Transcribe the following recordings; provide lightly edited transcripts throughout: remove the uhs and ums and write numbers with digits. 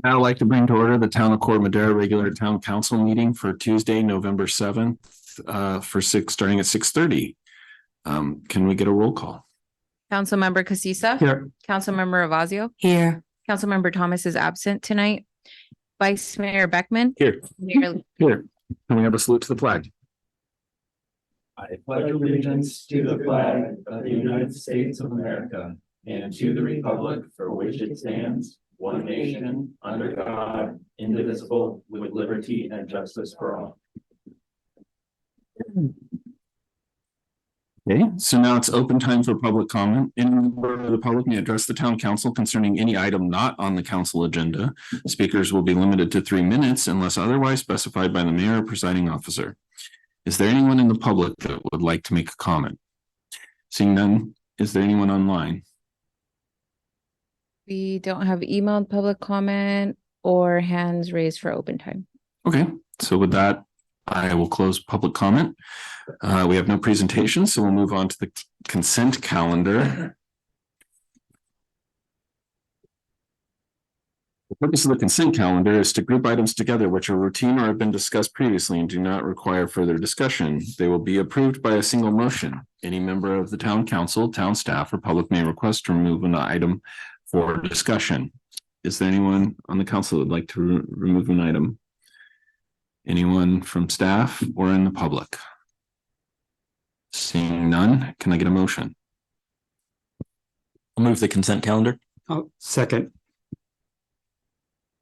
I'd like to bring to order the Town of Corte Madera regular town council meeting for Tuesday, November 7th, starting at 6:30. Can we get a roll call? Councilmember Casissa. Here. Councilmember Avazio. Here. Councilmember Thomas is absent tonight. Vice Mayor Beckman. Here. Mayor Lee. Here. Can we have a salute to the flag? I pledge allegiance to the flag of the United States of America and to the republic for which it stands, one nation, under God, indivisible, with liberty and justice for all. Okay, so now it's open time for public comment. Any member of the public may address the town council concerning any item not on the council agenda. Speakers will be limited to 3 minutes unless otherwise specified by the mayor or presiding officer. Is there anyone in the public that would like to make a comment? Seeing none, is there anyone online? We don't have emailed public comment or hands raised for open time. Okay, so with that, I will close public comment. We have no presentation, so we'll move on to the consent calendar. The purpose of the consent calendar is to group items together which are routine or have been discussed previously and do not require further discussion. They will be approved by a single motion. Any member of the town council, town staff, or public may request to remove an item for discussion. Is there anyone on the council that would like to remove an item? Anyone from staff or in the public? Seeing none, can I get a motion? I'll move the consent calendar. Oh, second.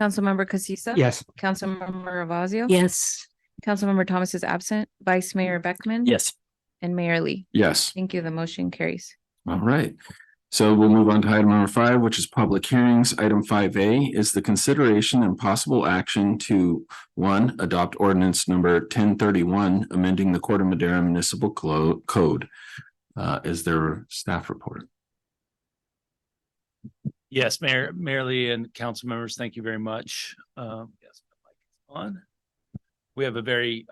Councilmember Casissa. Yes. Councilmember Avazio. Yes. Councilmember Thomas is absent. Vice Mayor Beckman. Yes. And Mayor Lee. Yes. Thank you. The motion carries. All right. So we'll move on to item number 5, which is public hearings. Item 5A is the consideration and possible action to 1, adopt ordinance number 1031, amending the Corte Madera Municipal Code. Is there a staff report? Yes, Mayor Lee and council members, thank you very much. Yes, my mic is on. We have a very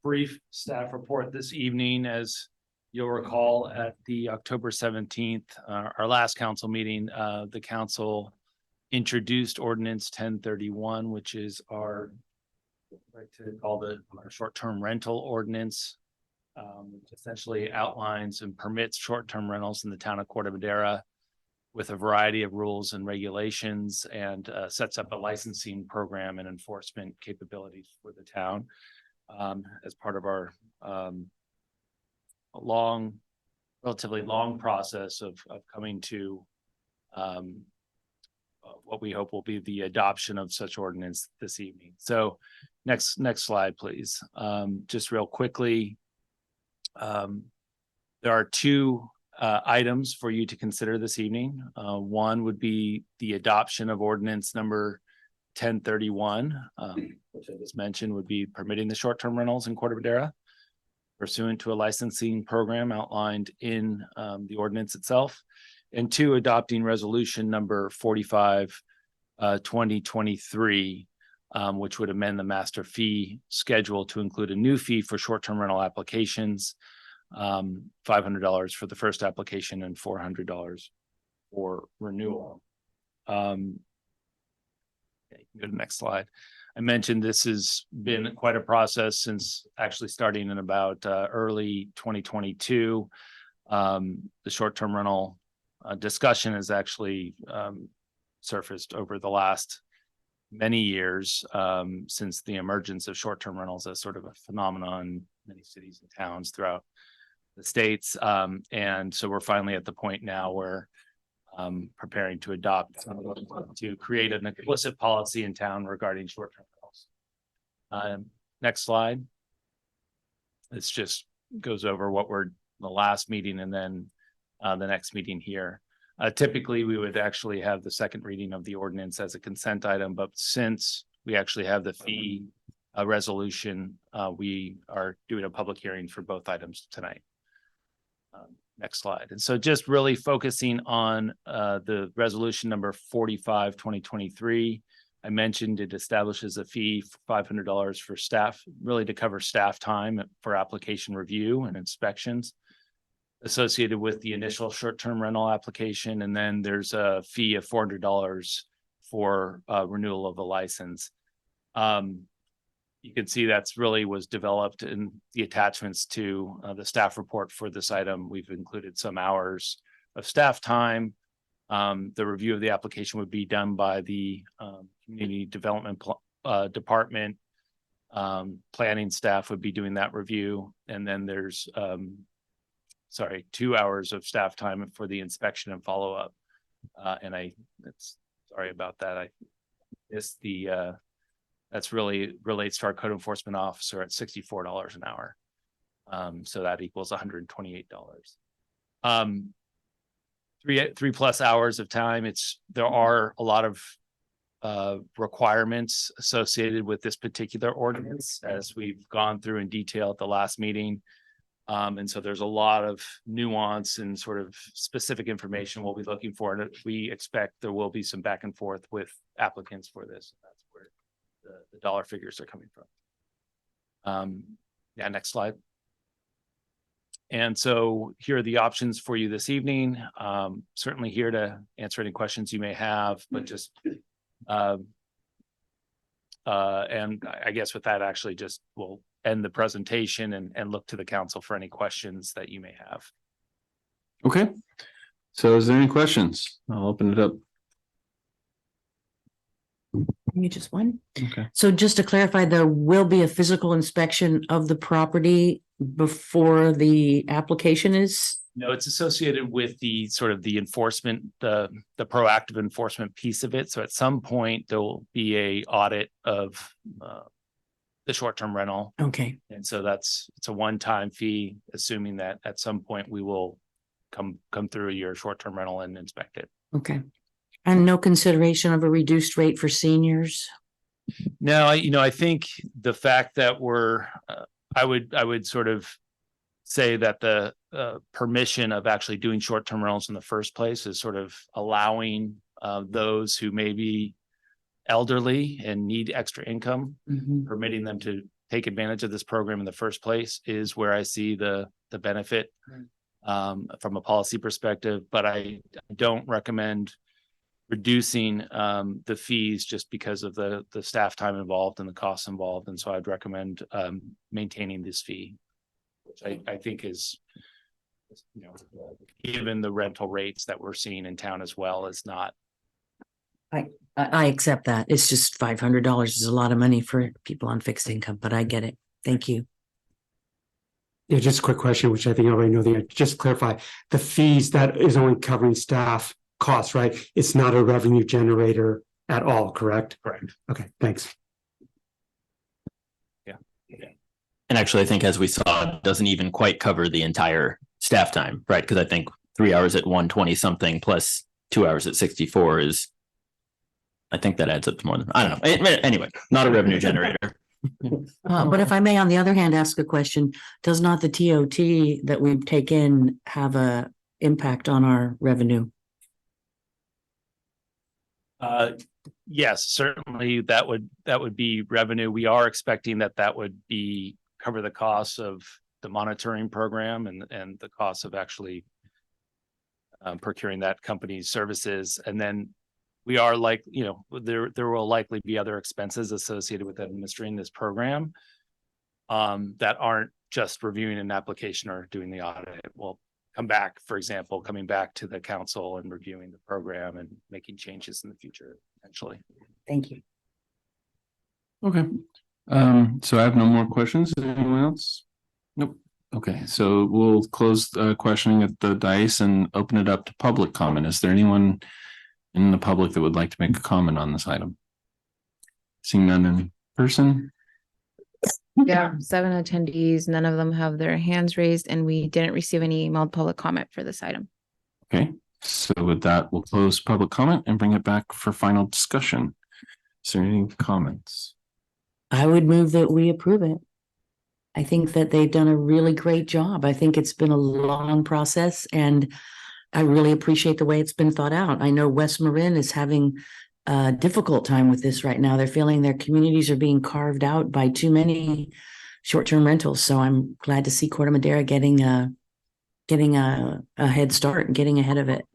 brief staff report this evening. As you'll recall, at the October 17th, our last council meeting, the council introduced ordinance 1031, which is our short-term rental ordinance. Which essentially outlines and permits short-term rentals in the town of Corte Madera with a variety of rules and regulations, and sets up a licensing program and enforcement capabilities for the town as part of our relatively long process of coming to what we hope will be the adoption of such ordinance this evening. So next slide, please. Just real quickly, there are 2 items for you to consider this evening. One would be the adoption of ordinance number 1031, which I just mentioned would be permitting the short-term rentals in Corte Madera pursuant to a licensing program outlined in the ordinance itself. And 2, adopting resolution number 45, 2023, which would amend the master fee schedule to include a new fee for short-term rental applications, $500 for the first application and $400 for renewal. Okay, you can go to the next slide. I mentioned this has been quite a process since actually starting in about early 2022. The short-term rental discussion has actually surfaced over the last many years since the emergence of short-term rentals as sort of a phenomenon in many cities and towns throughout the states. And so we're finally at the point now where preparing to to create an explicit policy in town regarding short-term rentals. Next slide. This just goes over what we're the last meeting and then the next meeting here. Typically, we would actually have the second reading of the ordinance as a consent item, but since we actually have the fee resolution, we are doing a public hearing for both items tonight. Next slide. And so just really focusing on the resolution number 45, 2023. I mentioned it establishes a fee for $500 for staff, really to cover staff time for application review and inspections associated with the initial short-term rental application. And then there's a fee of $400 for renewal of a license. You can see that's really was developed in the attachments to the staff report for this item. We've included some hours of staff time. The review of the application would be done by the community development department. Planning staff would be doing that review. And then there's 2 hours of staff time for the inspection and follow-up. Sorry about that. I missed that's really relates to our code enforcement officer at $64 an hour. So that equals $128. 3+ hours of time. There are a lot of requirements associated with this particular ordinance, as we've gone through in detail at the last meeting. And so there's a lot of nuance and sort of specific information we'll be looking for. And we expect there will be some back and forth with applicants for this. That's where the dollar figures are coming from. Yeah, next slide. And so here are the options for you this evening. Certainly here to answer any questions you may have, but just and I guess with that, actually just we'll end the presentation and look to the council for any questions that you may have. Okay. So is there any questions? I'll open it up. You just one. Okay. So just to clarify, there will be a physical inspection of the property before the application is? No, it's associated with the sort of the enforcement, the proactive enforcement piece of it. So at some point there will be a audit of the short-term rental. Okay. And so it's a one-time fee, assuming that at some point we will come through your short-term rental and inspect it. Okay. And no consideration of a reduced rate for seniors? No, I think the fact that I would sort of say that the permission of actually doing short-term rentals in the first place is sort of allowing those who may be elderly and need extra income, permitting them to take advantage of this program in the first place is where I see the benefit from a policy perspective. But I don't recommend reducing the fees just because of the staff time involved and the costs involved. And so I'd recommend maintaining this fee, which I think is, given the rental rates that we're seeing in town as well, is not. I accept that. It's just $500 is a lot of money for people on fixed income, but I get it. Thank you. Yeah, just a quick question, which I think I already know the answer. Just to clarify, the fees that is only covering staff costs, right? It's not a revenue generator at all, correct? Correct. Okay, thanks. Yeah. And actually, I think as we saw, it doesn't even quite cover the entire staff time, right? Because I think 3 hours at 120 something plus 2 hours at 64 is, I think that adds up to more than, I don't know. Anyway, not a revenue generator. But if I may, on the other hand, ask a question, does not the TOT that we take in have a impact on our revenue? Yes, certainly that would be revenue. We are expecting that would cover the costs of the monitoring program and the costs of actually procuring that company's services. And then we are there will likely be other expenses associated with administering this program that aren't just reviewing an application or doing the audit. We'll come back, for example, coming back to the council and reviewing the program and making changes in the future, potentially. Thank you. Okay. So I have no more questions. Anyone else? Nope. Okay, so we'll close questioning at the dais and open it up to public comment. Is there anyone in the public that would like to make a comment on this item? Seeing none in person? Yeah, 7 attendees, none of them have their hands raised, and we didn't receive any emailed public comment for this item. Okay, so with that, we'll close public comment and bring it back for final discussion. Is there any comments? I would move that we approve it. I think that they've done a really great job. I think it's been a long process, and I really appreciate the way it's been thought out. I know West Marin is having a difficult time with this right now. They're feeling their communities are being carved out by too many short-term rentals. So I'm glad to see Corte Madera getting a head start and getting ahead of it.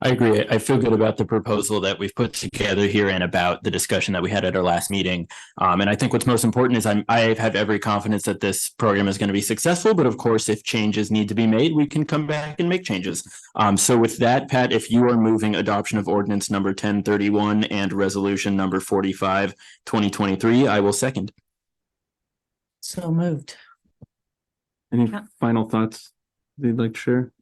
I agree. I feel good about the proposal that we've put together here and about the discussion that we had at our last meeting. And I think what's most important is I have every confidence that this program is going to be successful. But of course, if changes need to be made, we can come back and make changes. So with that, Pat, if you are moving adoption of ordinance number 1031 and resolution number 45, 2023, I will second. So moved. Any Yeah. final thoughts you'd like to share?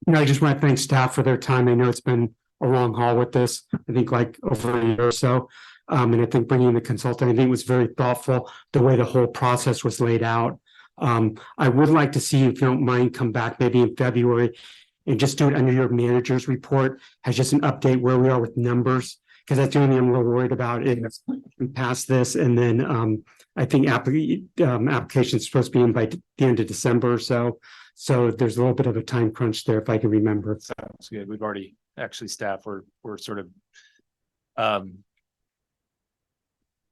I just want to thank staff for their time. I know it's been a long haul with this, I think like over a year or so. And I think bringing in the consultant, I think was very thoughtful, the way the whole process was laid out. I would like to see, if you don't mind, come back maybe in February and just do it under your manager's report, has just an update where we are with numbers. Because that's the only thing I'm a little worried about is we pass this and then I think application's supposed to be in by the end of December or so. So there's a little bit of a time crunch there, if I can remember. Sounds good. We've already, actually, staff, we're sort of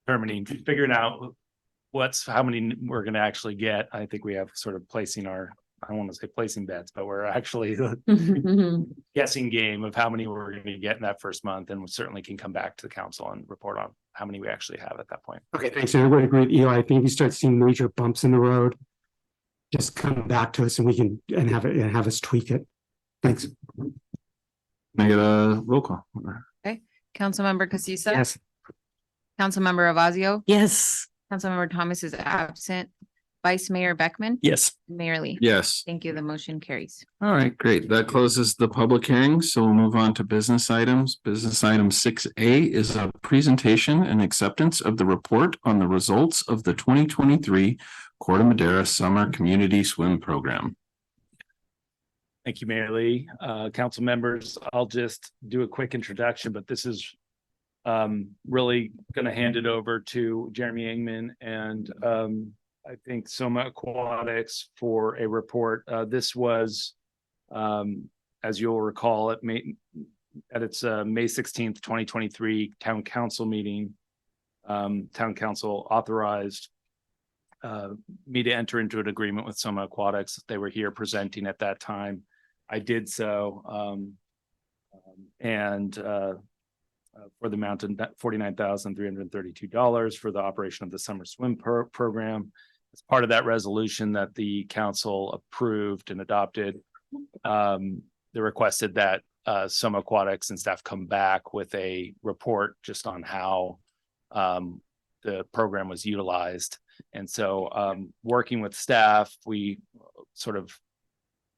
figuring out how many we're going to actually get. I think we have sort of placing our, I don't want to say placing bets, but we're actually guessing game of how many we're going to get in that first month. And we certainly can come back to the council and report on how many we actually have at that point. Okay, thanks. And I would agree with Eli. I think if we start seeing major bumps in the road, just come back to us and we can have us tweak it. Thanks. Make it a roll call. Councilmember Casissa. Yes. Councilmember Avazio. Yes. Councilmember Thomas is absent. Vice Mayor Beckman. Yes. Mayor Lee. Yes. Thank you. The motion carries. All right, great. That closes the public hearing. So we'll move on to business items. Business item 6A is a presentation and acceptance of the report on the results of the 2023 Corte Madera Summer Community Swim Program. Thank you, Mayor Lee. Council members, I'll just do a quick introduction, but this is really going to hand it over to Jeremy Engman and I think Soma Aquatics for a report. This was, as you'll recall, at its May 16th, 2023 Town Council meeting. Town Council authorized me to enter into an agreement with Soma Aquatics. They were here presenting at that time. I did so, for the amount of $49,332 for the operation of the summer swim program. As part of that resolution that the council approved and adopted, they requested that Soma Aquatics and staff come back with a report just on how the program was utilized. And so working with staff, we sort of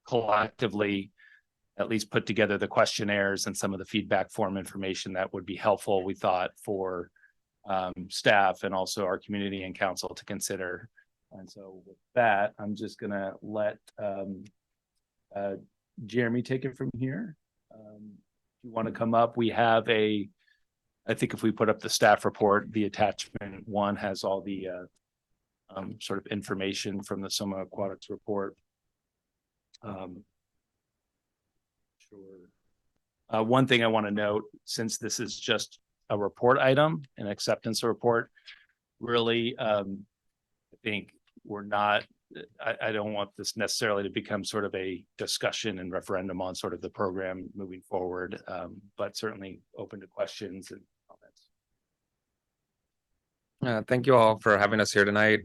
collectively at least put together the questionnaires and some of the feedback form information that would be helpful, we thought, for staff and also our community and council to consider. And so with that, I'm just going to let Jeremy take it from here. If you want to come up, we have I think if we put up the staff report, the attachment one has all the sort of information from the Soma Aquatics report. Sure. One thing I want to note, since this is just a report item, an acceptance report, really, I think we're not, I don't want this necessarily to become sort of a discussion and referendum on sort of the program moving forward, but certainly open to questions and comments. Thank you all for having us here tonight.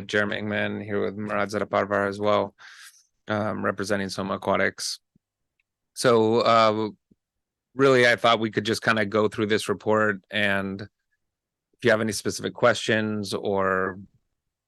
Jeremy Engman here with Murad Zaraparvar as well, representing Soma Aquatics. So really, I thought we could just kind of go through this report, and if you have any specific questions or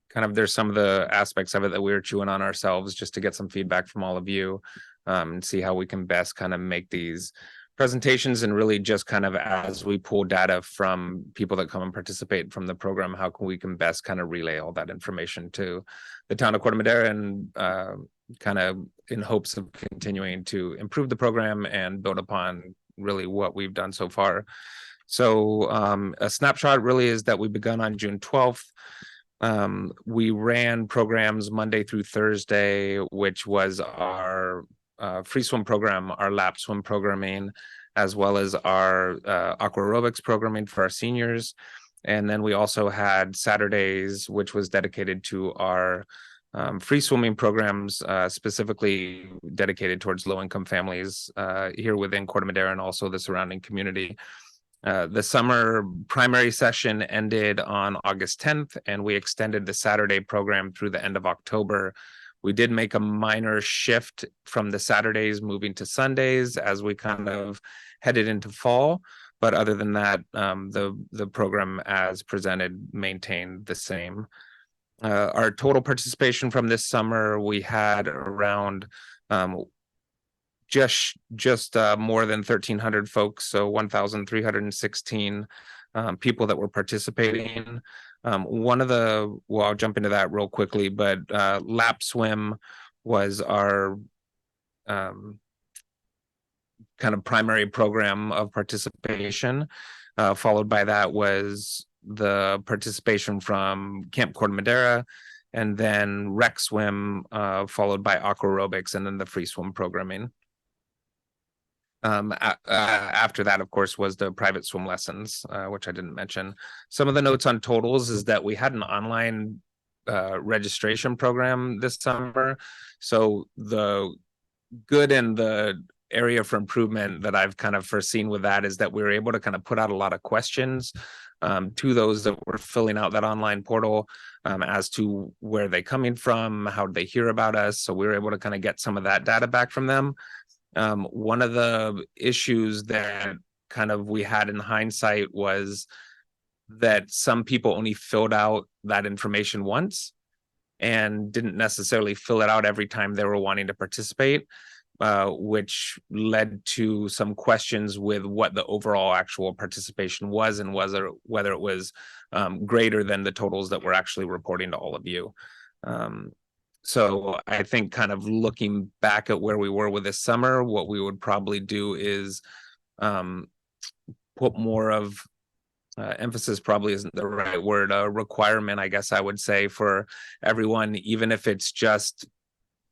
kind of there's some of the aspects of it that we were chewing on ourselves just to get some feedback from all of you and see how we can best kind of make these presentations, and really just kind of as we pull data from people that come and participate from the program, how can we best kind of relay all that information to the town of Corte Madera, and kind of in hopes of continuing to improve the program and build upon really what we've done so far. So a snapshot really is that we begun on June 12th. We ran programs Monday through Thursday, which was our free swim program, our lap swim programming, as well as our aqua aerobics programming for our seniors. And then we also had Saturdays, which was dedicated to our free swimming programs specifically dedicated towards low-income families here within Corte Madera and also the surrounding community. The summer primary session ended on August 10th, and we extended the Saturday program through the end of October. We did make a minor shift from the Saturdays moving to Sundays as we kind of headed into fall. But other than that, the program as presented maintained the same. Our total participation from this summer, we had around just more than 1,300 folks, so 1,316 people that were participating. Well, I'll jump into that real quickly, but lap swim was our kind of primary program of participation. Followed by that was the participation from Camp Corte Madera, and then rec swim, followed by aqua aerobics, and then the free swim programming. After that, of course, was the private swim lessons, which I didn't mention. Some of the notes on totals is that we had an online registration program this summer. So the good and the area for improvement that I've kind of foreseen with that is that we were able to kind of put out a lot of questions to those that were filling out that online portal as to where they're coming from, how did they hear about us. So we were able to kind of get some of that data back from them. One of the issues that kind of we had in hindsight was that some people only filled out that information once and didn't necessarily fill it out every time they were wanting to participate, which led to some questions with what the overall actual participation was and whether it was greater than the totals that we're actually reporting to all of you. So I think kind of looking back at where we were with this summer, what we would probably do is put more of emphasis, probably isn't the right word, a requirement, I guess I would say, for everyone, even if it's just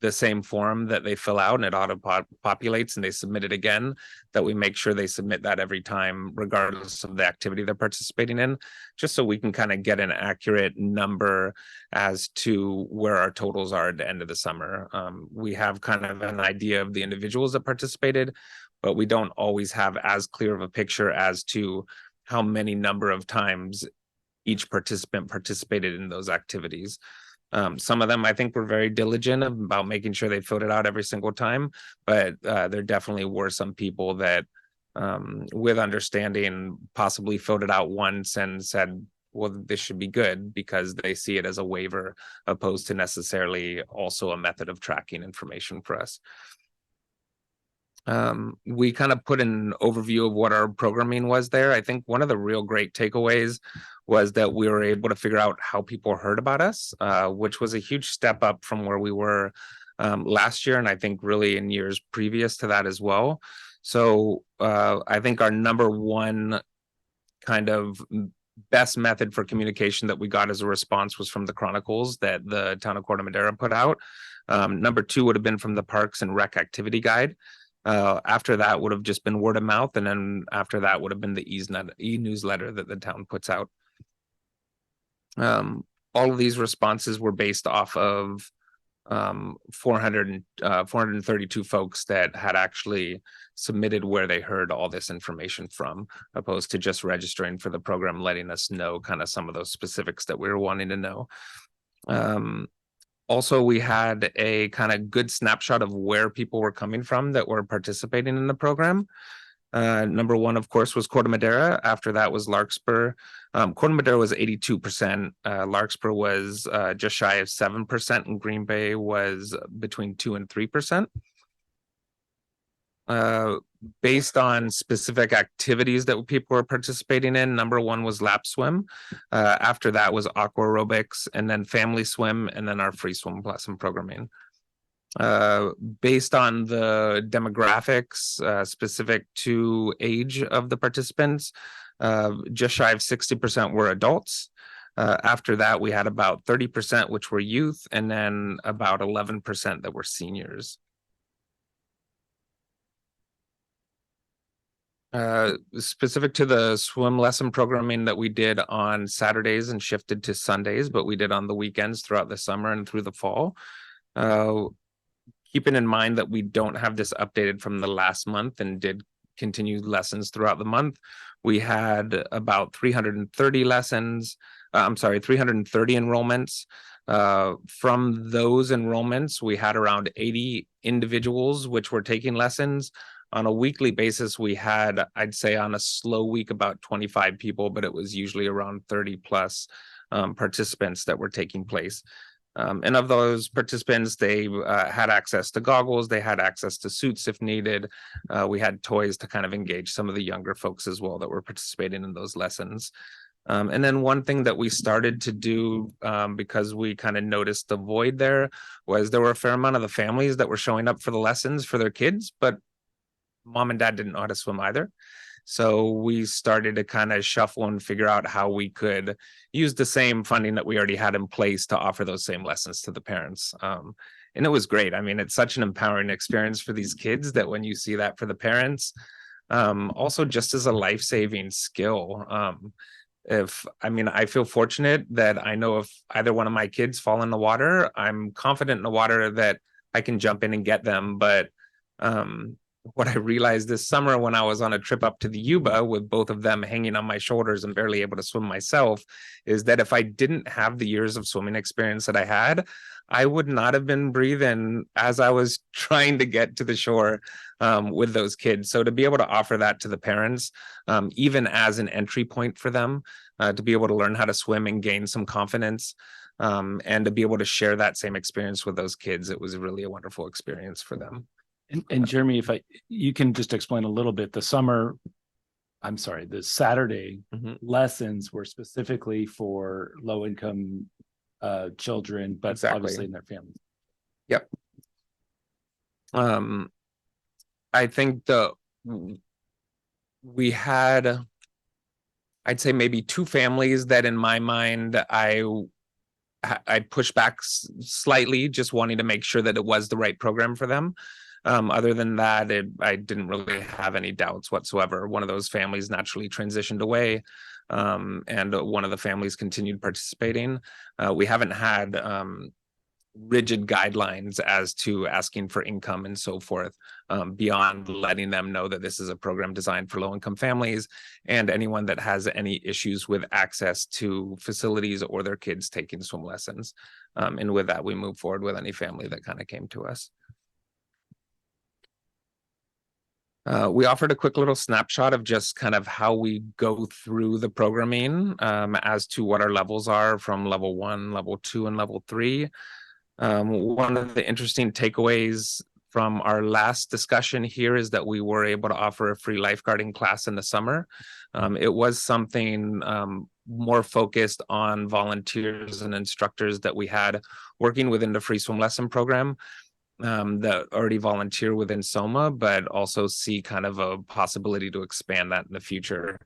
the same form that they fill out and it auto-populates and they submit it again, that we make sure they submit that every time, regardless of the activity they're participating in, just so we can kind of get an accurate number as to where our totals are at the end of the summer. We have kind of an idea of the individuals that participated, but we don't always have as clear of a picture as to how many number of times each participant participated in those activities. Some of them, I think, were very diligent about making sure they filled it out every single time, but there definitely were some people that, with understanding, possibly filled it out once and said, well, this should be good because they see it as a waiver opposed to necessarily also a method of tracking information for us. We kind of put an overview of what our programming was there. I think one of the real great takeaways was that we were able to figure out how people heard about us, which was a huge step up from where we were last year, and I think really in years previous to that as well. So I think our number one kind of best method for communication that we got as a response was from the chronicles that the town of Corte Madera put out. Number two would have been from the Parks and Rec Activity Guide. After that would have just been word of mouth, and then after that would have been the e-newsletter that the town puts out. All of these responses were based off of 432 folks that had actually submitted where they heard all this information from, opposed to just registering for the program, letting us know kind of some of those specifics that we were wanting to know. Also, we had a kind of good snapshot of where people were coming from that were participating in the program. Number one, of course, was Corte Madera. After that was Larkspur. Corte Madera was 82%. Larkspur was just shy of 7%, and Green Bay was between 2 and 3%. Based on specific activities that people were participating in, number one was lap swim. After that was aqua aerobics, and then family swim, and then our free swim lesson programming. Based on the demographics specific to age of the participants, just shy of 60% were adults. After that, we had about 30%, which were youth, and then about 11% that were seniors. Specific to the swim lesson programming that we did on Saturdays and shifted to Sundays, but we did on the weekends throughout the summer and through the fall. Keeping in mind that we don't have this updated from the last month and did continue lessons throughout the month. We had about 330 lessons. 330 enrollments. From those enrollments, we had around 80 individuals which were taking lessons. On a weekly basis, we had, I'd say on a slow week, about 25 people, but it was usually around 30 plus participants that were taking place. And of those participants, they had access to goggles, they had access to suits if needed. We had toys to kind of engage some of the younger folks as well that were participating in those lessons. And then one thing that we started to do, because we kind of noticed the void there were a fair amount of the families that were showing up for the lessons for their kids, but mom and dad didn't know how to swim either. So we started to kind of shuffle and figure out how we could use the same funding that we already had in place to offer those same lessons to the parents. And it was great. I mean, it's such an empowering experience for these kids that when you see that for the parents, also just as a life-saving skill. I feel fortunate that I know if either one of my kids fall in the water, I'm confident in the water that I can jump in and get them. But what I realized this summer when I was on a trip up to the Yuba with both of them hanging on my shoulders and barely able to swim myself is that if I didn't have the years of swimming experience that I had, I would not have been breathing as I was trying to get to the shore with those kids. So to be able to offer that to the parents, even as an entry point for them, to be able to learn how to swim and gain some confidence, and to be able to share that same experience with those kids, it was really a wonderful experience for them. And Jeremy, you can just explain a little bit, the Saturday lessons were specifically for low income children, but Exactly. obviously in their families. Yep. I think we had, I'd say maybe two families that in my mind, I pushed back slightly, just wanting to make sure that it was the right program for them. Other than that, I didn't really have any doubts whatsoever. One of those families naturally transitioned away, and one of the families continued participating. We haven't had rigid guidelines as to asking for income and so forth, beyond letting them know that this is a program designed for low-income families and anyone that has any issues with access to facilities or their kids taking swim lessons. And with that, we move forward with any family that kind of came to us. We offered a quick little snapshot of just kind of how we go through the programming, as to what our levels are from level 1, level 2, and level 3. One of the interesting takeaways from our last discussion here is that we were able to offer a free lifeguarding class in the summer. It was something more focused on volunteers and instructors that we had working within the free swim lesson program. That already volunteer within SOMA, but also see kind of a possibility to expand that in the future.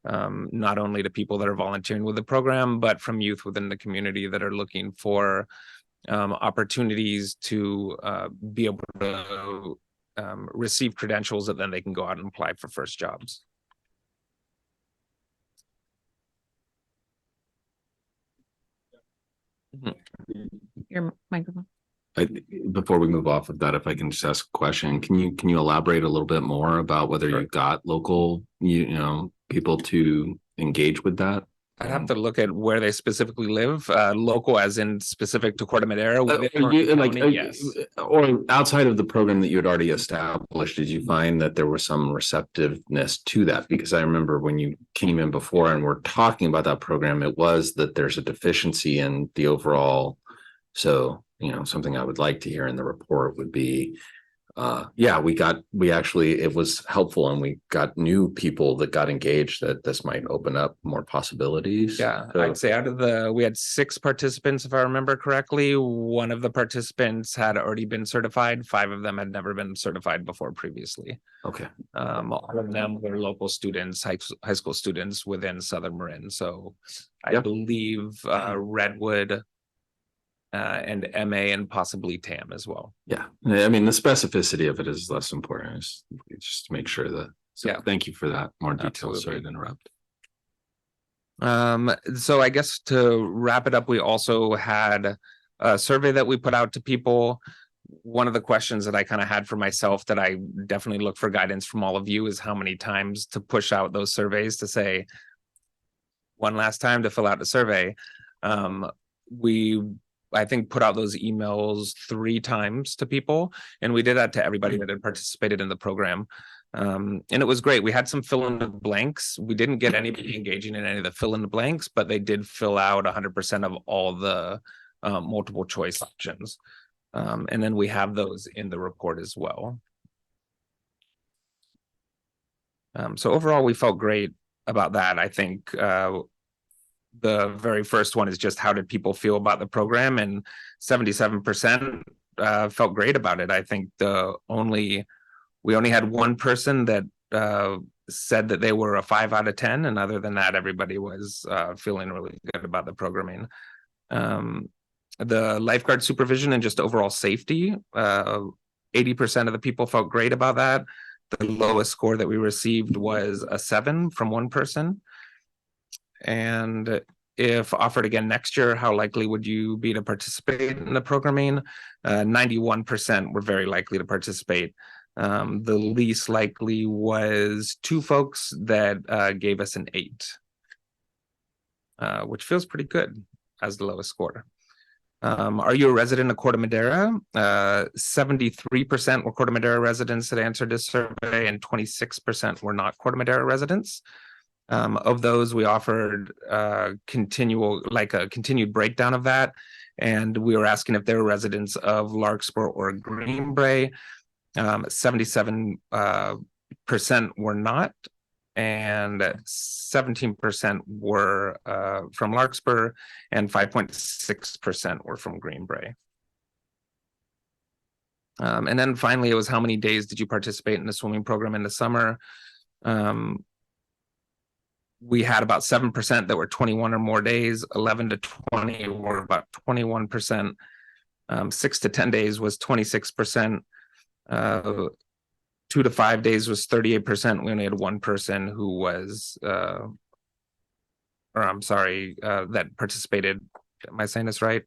Not only to people that are volunteering with the program, but from youth within the community that are looking for opportunities to be able to receive credentials that then they can go out and apply for first jobs. Your microphone. Before we move off of that, if I can just ask a question, can you elaborate a little bit more about whether you got local, people to engage with that? I'd have to look at where they specifically live, local as in specific to Corte Madera. Yes. Or outside of the program that you had already established, did you find that there was some receptiveness to that? Because I remember when you came in before and we're talking about that program, it was that there's a deficiency in the overall. So, something I would like to hear in the report would be, it was helpful and we got new people that got engaged, that this might open up more possibilities. Yeah, So, I'd say we had 6 participants, if I remember correctly. One of the participants had already been certified. 5 of them had never been certified before previously. okay. All of them were local students, high school students within Southern Marin. So I Yep. believe Redwood, and MA and possibly TAM as well. Yeah. I mean, the specificity of it is less important. It's just to make sure that So Yeah. thank you for that. More details. Sorry Absolutely. to interrupt. So I guess to wrap it up, we also had a survey that we put out to people. One of the questions that I kind of had for myself that I definitely look for guidance from all of you is how many times to push out those surveys to say one last time to fill out the survey. We, I think, put out those emails 3 times to people, and we did that to everybody that had participated in the program. And it was great. We had some fill in the blanks. We didn't get anybody engaging in any of the fill in the blanks, but they did fill out 100% of all the multiple choice options. And then we have those in the report as well. So overall, we felt great about that. I think the very first one is just how did people feel about the program, and 77% felt great about it. I think we only had one person that said that they were a 5 out of 10, and other than that, everybody was feeling really good about the programming. The lifeguard supervision and just overall safety, 80% of the people felt great about that. The lowest score that we received was a 7 from one person. And if offered again next year, how likely would you be to participate in the programming? 91% were very likely to participate. The least likely was 2 folks that gave us an 8, which feels pretty good as the lowest score. Are you a resident of Corte Madera? 73% were Corte Madera residents that answered this survey, and 26% were not Corte Madera residents. Of those, we offered a continued breakdown of that, and we were asking if they were residents of Larkspur or Greenbrae. 77% were not, and 17% were from Larkspur, and 5.6% were from Greenbrae. And then finally, it was how many days did you participate in the swimming program in the summer? We had about 7% that were 21 or more days. 11 to 20 were about 21%. 6 to 10 days was 26%. 2 to 5 days was 38%. We only had one person who was, that participated. Am I saying this right?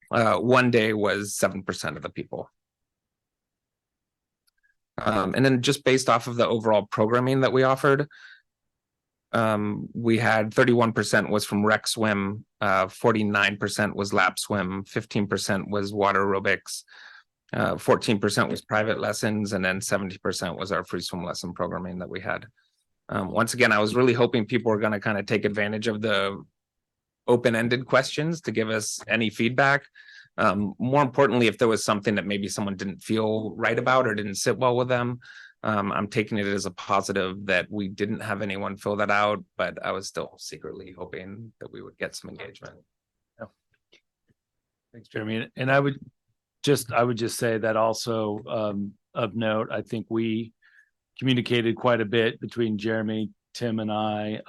1 day was 7% of the people. And then just based off of the overall programming that we offered, we had 31% was from rec swim, 49% was lap swim, 15% was water aerobics, 14% was private lessons, and then 70% was our free swim lesson programming that we had. Once again, I was really hoping people were going to kind of take advantage of the open-ended questions to give us any feedback. More importantly, if there was something that maybe someone didn't feel right about or didn't sit well with them, I'm taking it as a positive that we didn't have anyone fill that out, but I was still secretly hoping that we would get some engagement. Yeah. Thanks, Jeremy. And I would just say that also of note, I think we communicated quite a bit between Jeremy, Tim, and I.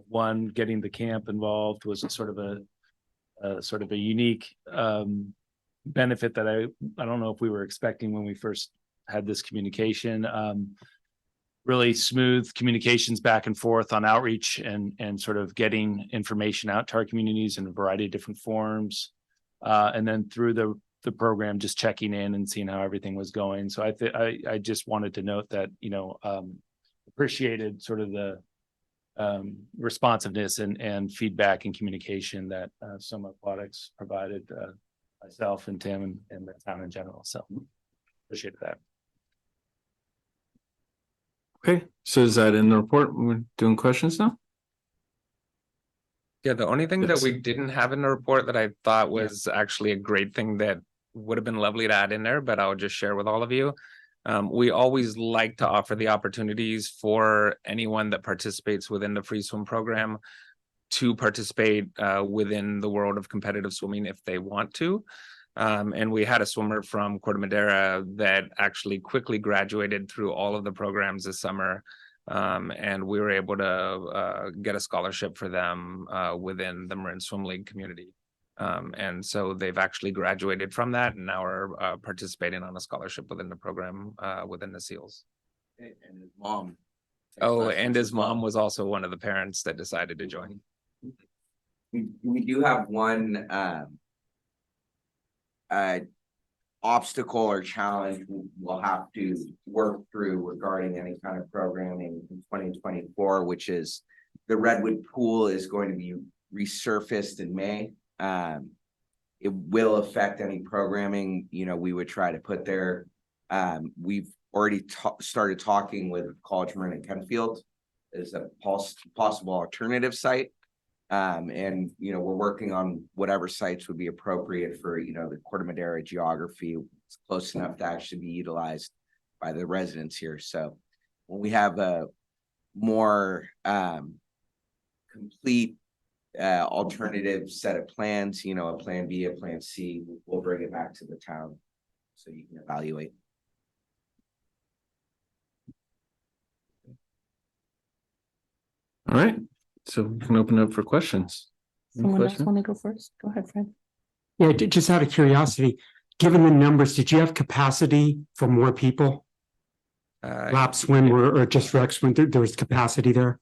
One, getting the camp involved was sort of a unique benefit that I don't know if we were expecting when we first had this communication. Really smooth communications back and forth on outreach and sort of getting information out to our communities in a variety of different forms. And then through the program, just checking in and seeing how everything was going. So I just wanted to note that, appreciated sort of the responsiveness and feedback and communication that Soma Aquatics provided myself and Tim and the town in general. So appreciate that. Okay, so is that in the report? We're doing questions now? Yeah, the only thing Yes. that we didn't have in the report that I thought was actually a great thing that would have been lovely to add in there, but I'll just share with all of you. We always like to offer the opportunities for anyone that participates within the free swim program to participate within the world of competitive swimming if they want to. And we had a swimmer from Corte Madera that actually quickly graduated through all of the programs this summer. And we were able to get a scholarship for them within the Marin Swim League community. And so they've actually graduated from that and now are participating on a scholarship within the program within the SEALs. And his mom. Oh, and his mom was also one of the parents that decided to join. We do have one obstacle or challenge we'll have to work through regarding any kind of programming in 2024, which is the Redwood Pool is going to be resurfaced in May. It will affect any programming, you know, we would try to put there. We've already started talking with College Marin and Kenfield as a possible alternative site. And, you know, we're working on whatever sites would be appropriate for, you know, the Corte Madera geography. It's close enough to actually be utilized by the residents here. So when we have a more complete alternative set of plans, you know, a plan B, a plan C, we'll bring it back to the town so you can evaluate. All right, so we can open up for questions. Any Someone else questions? want to go first? Go ahead, Fred. Yeah, just out of curiosity, given the numbers, did you have capacity for more people? Lap swim or just rec swim? There was capacity there?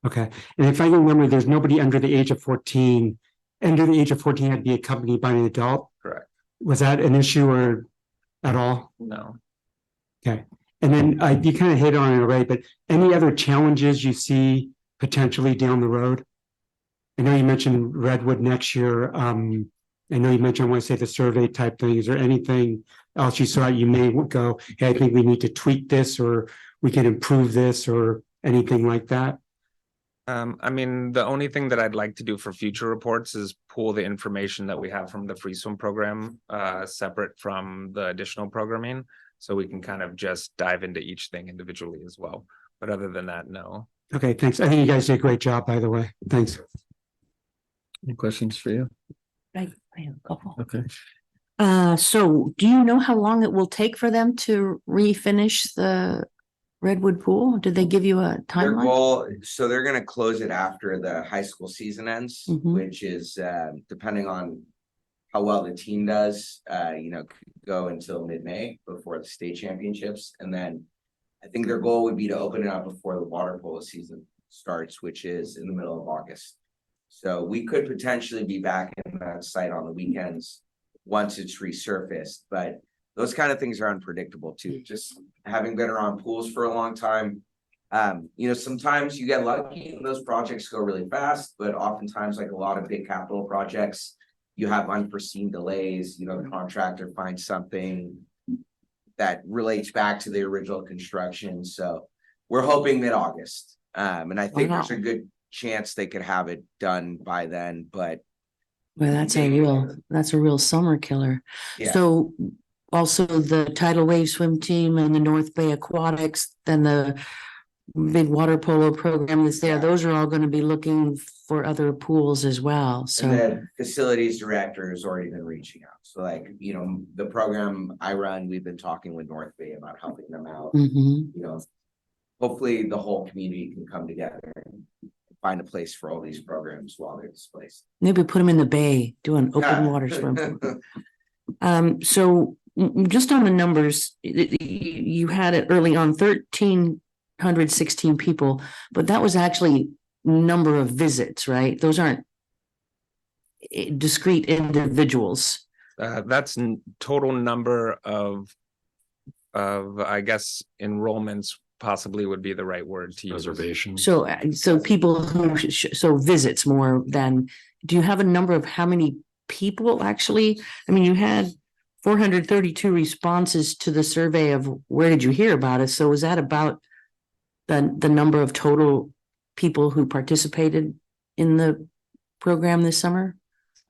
Okay, and if I remember, there's nobody under the age of 14. Under the age of 14 had to be accompanied by an adult. Correct. Was that an issue or at all? No. Okay, and then you kind of hit on it already, but any other challenges you see potentially down the road? I know you mentioned Redwood next year. I know you mentioned, I want to say the survey type thing. Is there anything else you saw you may go, hey, I think we need to tweak this or we can improve this or anything like that? I mean, the only thing that I'd like to do for future reports is pull the information that we have from the free swim program separate from the additional programming. So we can kind of just dive into each thing individually as well. But other than that, no. Okay, thanks. I think you guys did a great job, by the way. Thanks. Any questions for you? I have a couple. Okay. So do you know how long it will take for them to refinish the Redwood Pool? Did they give you a Their timeline? goal, so they're gonna close it after the high school season ends, Mhm. which is depending on how well the team does, you know, could go until mid-May before the state championships. And then I think their goal would be to open it up before the water polo season starts, which is in the middle of August. So we could potentially be back in that site on the weekends once it's resurfaced, but those kind of things are unpredictable too. Just having been around pools for a long time, you know, sometimes you get lucky and those projects go really fast, but oftentimes, like a lot of big capital projects, you have unforeseen delays. You know, the contractor finds something that relates back to the original construction. So we're hoping mid-August. And I think there's a good chance they could have it done by then, but Well, that's a real summer killer. yeah. So also the Tidal Wave Swim Team and the North Bay Aquatics, then the big water polo program that's there, Yeah. those are all going to be looking for other pools as well. And So, the facilities director has already been reaching out. So like, you know, the program I run, we've been talking with North Bay about helping them out. mhm. You know, hopefully the whole community can come together and find a place for all these programs while they're displaced. Maybe put them in the bay, do an open Yeah. water swim. So just on the numbers, you had it early on 1,316 people, but that was actually number of visits, right? Those aren't discrete individuals. That's total number of I guess enrollments possibly would be the right word to use. Reservation. So people who, so visits more than, do you have a number of how many people actually? I mean, you had 432 responses to the survey of where did you hear about us? So was that about the number of total people who participated in the program this summer?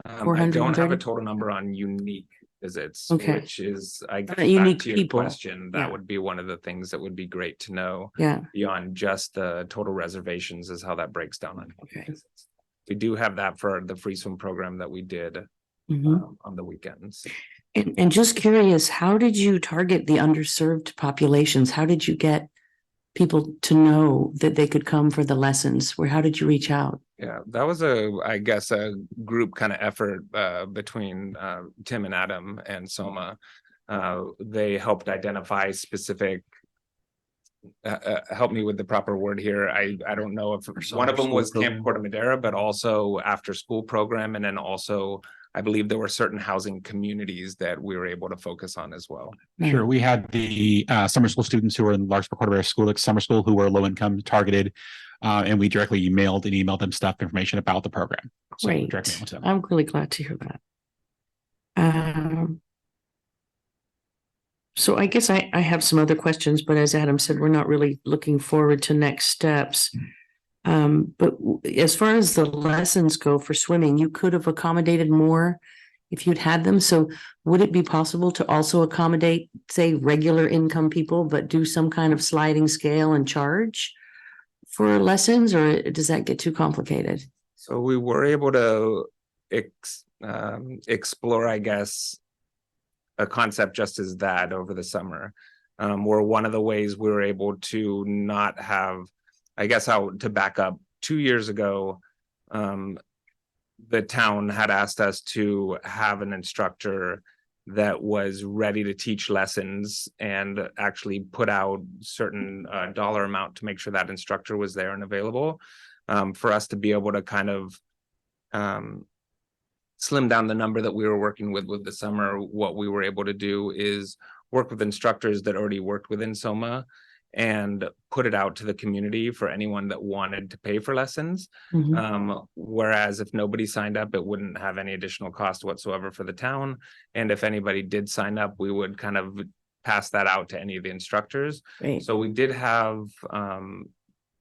I don't have a 430? total number on unique visits, Okay. which is, I guess, unique back to your people. question, that Yeah. would be one of the things that would be great to know Yeah, beyond just the total reservations is how that breaks down on Okay. visits. We do have that for the free swim program that we did mhm. on the weekends. And just curious, how did you target the underserved populations? How did you get people to know that they could come for the lessons? How did you reach out? Yeah, that was I guess a group kind of effort between Tim and Adam and Soma. They helped identify specific help me with the proper word here. I don't know if one of them was Camp Corte Madera, but also after school program. And then also, I believe there were certain housing communities that we were able to focus on as well. Sure. We had the summer school students who were in Larkspur Corte Madera School, like summer school, who were low income targeted. And we directly emailed them stuff, information about the program. So Great. directly with them. I'm really glad to hear that. So I guess I have some other questions, but as Adam said, we're not really looking forward to next steps. But as far as the lessons go for swimming, you could have accommodated more if you'd had them. So would it be possible to also accommodate, say, regular income people, but do some kind of sliding scale and charge for lessons, or does that get too complicated? So we were able to explore, I guess, a concept just as that over the summer, where one of the ways we were able to not have, I guess, how to back up 2 years ago, the town had asked us to have an instructor that was ready to teach lessons and actually put out certain dollar amount to make sure that instructor was there and available, for us to be able to kind of slim down the number that we were working with the summer. What we were able to do is work with instructors that already worked within SOMA and put it out to the community for anyone that wanted to pay for lessons. Whereas if nobody signed up, it wouldn't have any additional cost whatsoever for the town. And if anybody did sign up, we would kind of pass that out to any of the instructors. Great. So we did have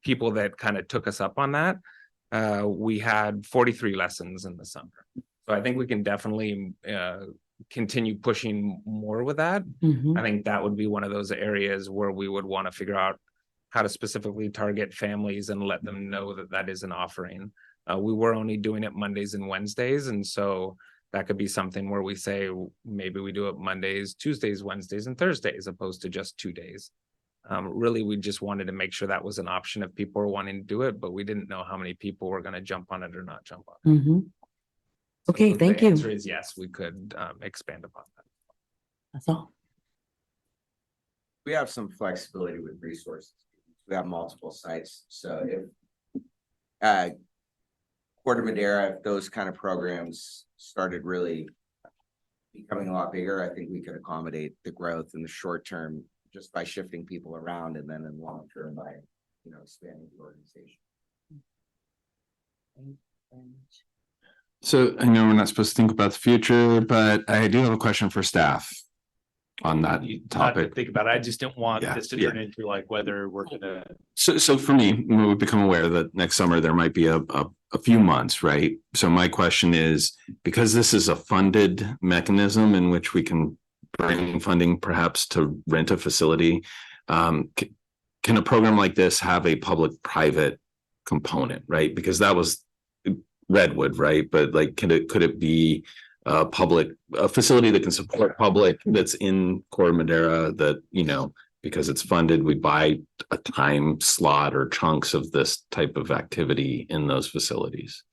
people that kind of took us up on that. We had 43 lessons in the summer. So I think we can definitely continue pushing more with that. I think that would be one of those areas where we would want to figure out how to specifically target families and let them know that that is an offering. We were only doing it Mondays and Wednesdays. And so that could be something where we say, maybe we do it Mondays, Tuesdays, Wednesdays, and Thursdays, opposed to just 2 days. Really, we just wanted to make sure that was an option if people were wanting to do it, but we didn't know how many people were going to jump on it or not jump on it. Okay, So thank the you. answer is yes, we could expand upon that. That's all. We have some flexibility with resources. We have multiple sites, so if Corte Madera, if those kind of programs started really becoming a lot bigger, I think we could accommodate the growth in the short term just by shifting people around, and then in long term by, expanding the organization. So I know we're not supposed to think about the future, but I do have a question for staff on that Not to topic. think about it. I just don't want Yeah, this to yeah. turn into like whether we're gonna. So for me, when we become aware that next summer there might be a few months, right? So my question is, because this is a funded mechanism in which we can bring funding perhaps to rent a facility, can a program like this have a public-private component, right? Because that was Redwood, right? But like, could it be a facility that can support public that's in Corte Madera that, because it's funded, we buy a time slot or chunks of this type of activity in those facilities?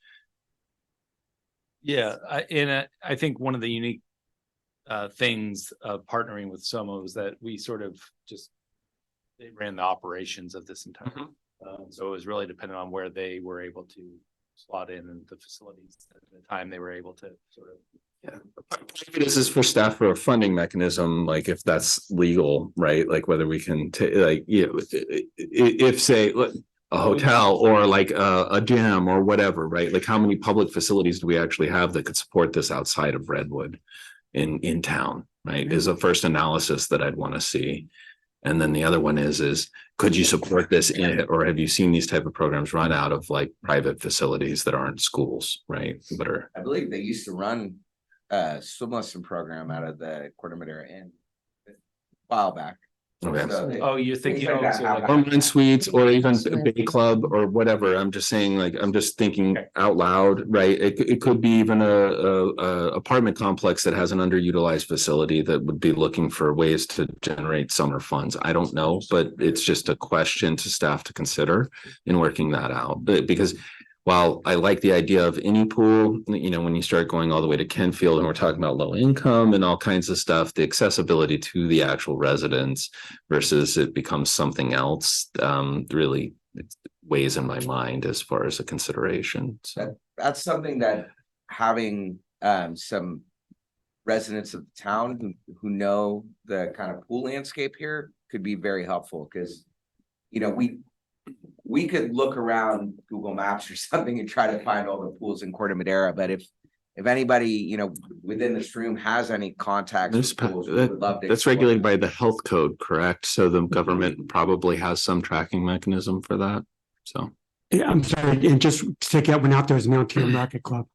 Yeah, I think one of the unique things of partnering with SOMA was that we sort of they ran the operations of this entire. So it was really dependent on where they were able to slot in and the facilities at the time they were able to sort of. Yeah, this is for staff for a funding mechanism, like if that's legal, right? Like whether we can if say a hotel or like a gym or whatever, right? Like how many public facilities do we actually have that could support this outside of Redwood in town, right? Is a first analysis that I'd want to see. And then the other one is could you support this in it, or have you seen these type of programs run out of like private facilities that aren't schools, right? But I believe they used to run a swim lesson program out of the Corte Madera Inn a while back. Okay. Oh, you're thinking Things like also that like. Permanent suites or even a Bay Club or whatever. I'm just saying, like, I'm just thinking out loud, right? It could be even a apartment complex that has an underutilized facility that would be looking for ways to generate summer funds. I don't know, but it's just a question to staff to consider in working that out. But because while I like the idea of any pool, you know, when you start going all the way to Kenfield and we're talking about low income and all kinds of stuff, the accessibility to the actual residents versus it becomes something else, really weighs in my mind as far as a consideration. So That's something that having some residents of the town who know the kind of pool landscape here could be very helpful, because you know, we could look around Google Maps or something and try to find all the pools in Corte Madera, but if anybody, you know, within this room has any contacts with pools, we would love to that's explore regulated that. by the health code, correct? So the government probably has some tracking mechanism for that. So Yeah, I'm sorry, and just to take that one out there is Mount Kim Racket Club.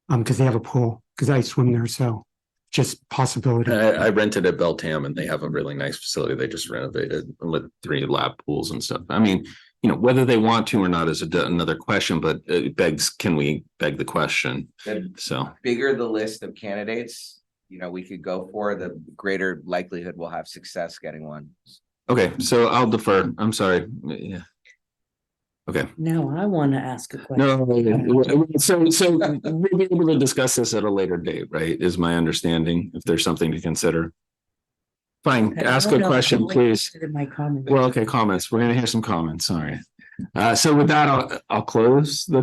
Because they have a pool, because I swim there, so just possibility. I rented at Beltam and they have a really nice facility. They just renovated with 3 lab pools and stuff. I mean, you know, whether they want to or not is another question, but it begs, can we beg the question? So Bigger the list of candidates, you know, we could go for, the greater likelihood we'll have success getting one. okay, so I'll defer. I'm sorry. Yeah. Okay. Now I want to ask a question. No, so we'll be able to discuss this at a later date, right? Is my understanding, if there's something to consider. Fine, Okay, ask no, a no, question, I please. considered my comment. Well, okay, comments. We're gonna hear some comments. Sorry. So with that, I'll close the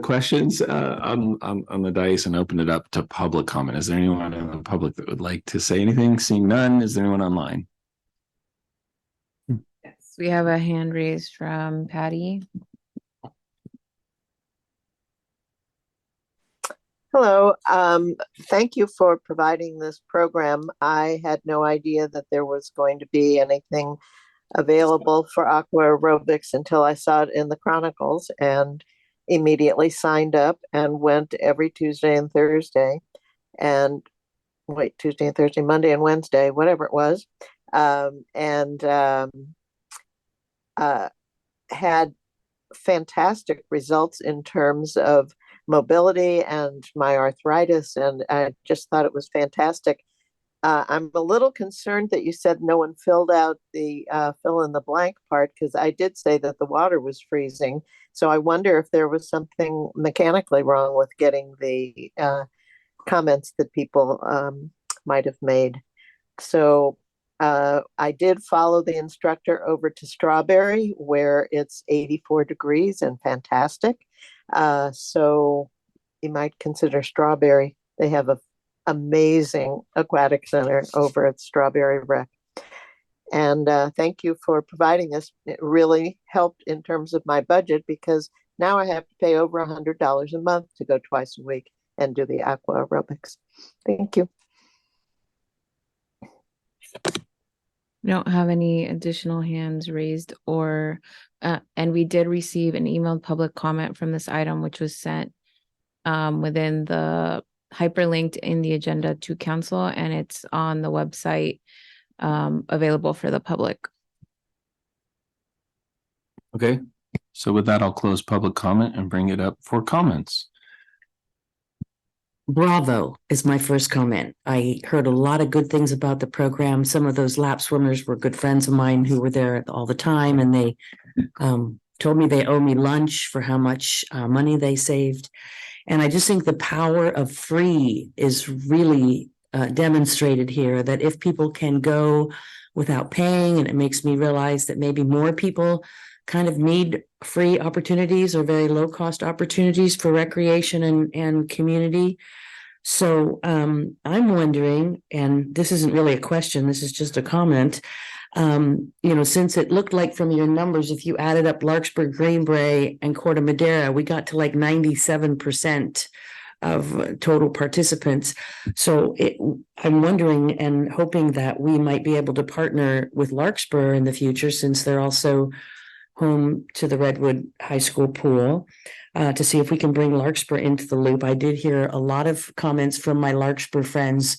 questions on the dice and open it up to public comment. Is there anyone in the public that would like to say anything? Seeing none, is there anyone online? Yes, we have a hand raised from Patty. Hello, thank you for providing this program. I had no idea that there was going to be anything available for aqua aerobics until I saw it in the Chronicles, and immediately signed up and went every Tuesday and Thursday, and Tuesday and Thursday, Monday and Wednesday, whatever it was, and had fantastic results in terms of mobility and my arthritis, and I just thought it was fantastic. I'm a little concerned that you said no one filled out the fill in the blank part, because I did say that the water was freezing. So I wonder if there was something mechanically wrong with getting the comments that people might have made. So I did follow the instructor over to Strawberry, where it's 84 degrees and fantastic. So you might consider Strawberry. They have an amazing aquatic center over at Strawberry Rec. And thank you for providing this. It really helped in terms of my budget, because now I have to pay over $100 a month to go twice a week and do the aqua aerobics. Thank you. We don't have any additional hands raised or, and we did receive an emailed public comment from this item, which was sent within the hyperlinked in the agenda to council, and it's on the website available for the public. Okay, so with that, I'll close public comment and bring it up for comments. Bravo is my first comment. I heard a lot of good things about the program. Some of those lap swimmers were good friends of mine who were there all the time, and they told me they owe me lunch for how much money they saved. And I just think the power of free is really demonstrated here, that if people can go without paying, and it makes me realize that maybe more people kind of need free opportunities or very low cost opportunities for recreation and community. So I'm wondering, and this isn't really a question, this is just a comment, since it looked like from your numbers, if you added up Larkspur, Greenbrae, and Corte Madera, we got to like 97% of total participants. So I'm wondering and hoping that we might be able to partner with Larkspur in the future, since they're also home to the Redwood High School pool, to see if we can bring Larkspur into the loop. I did hear a lot of comments from my Larkspur friends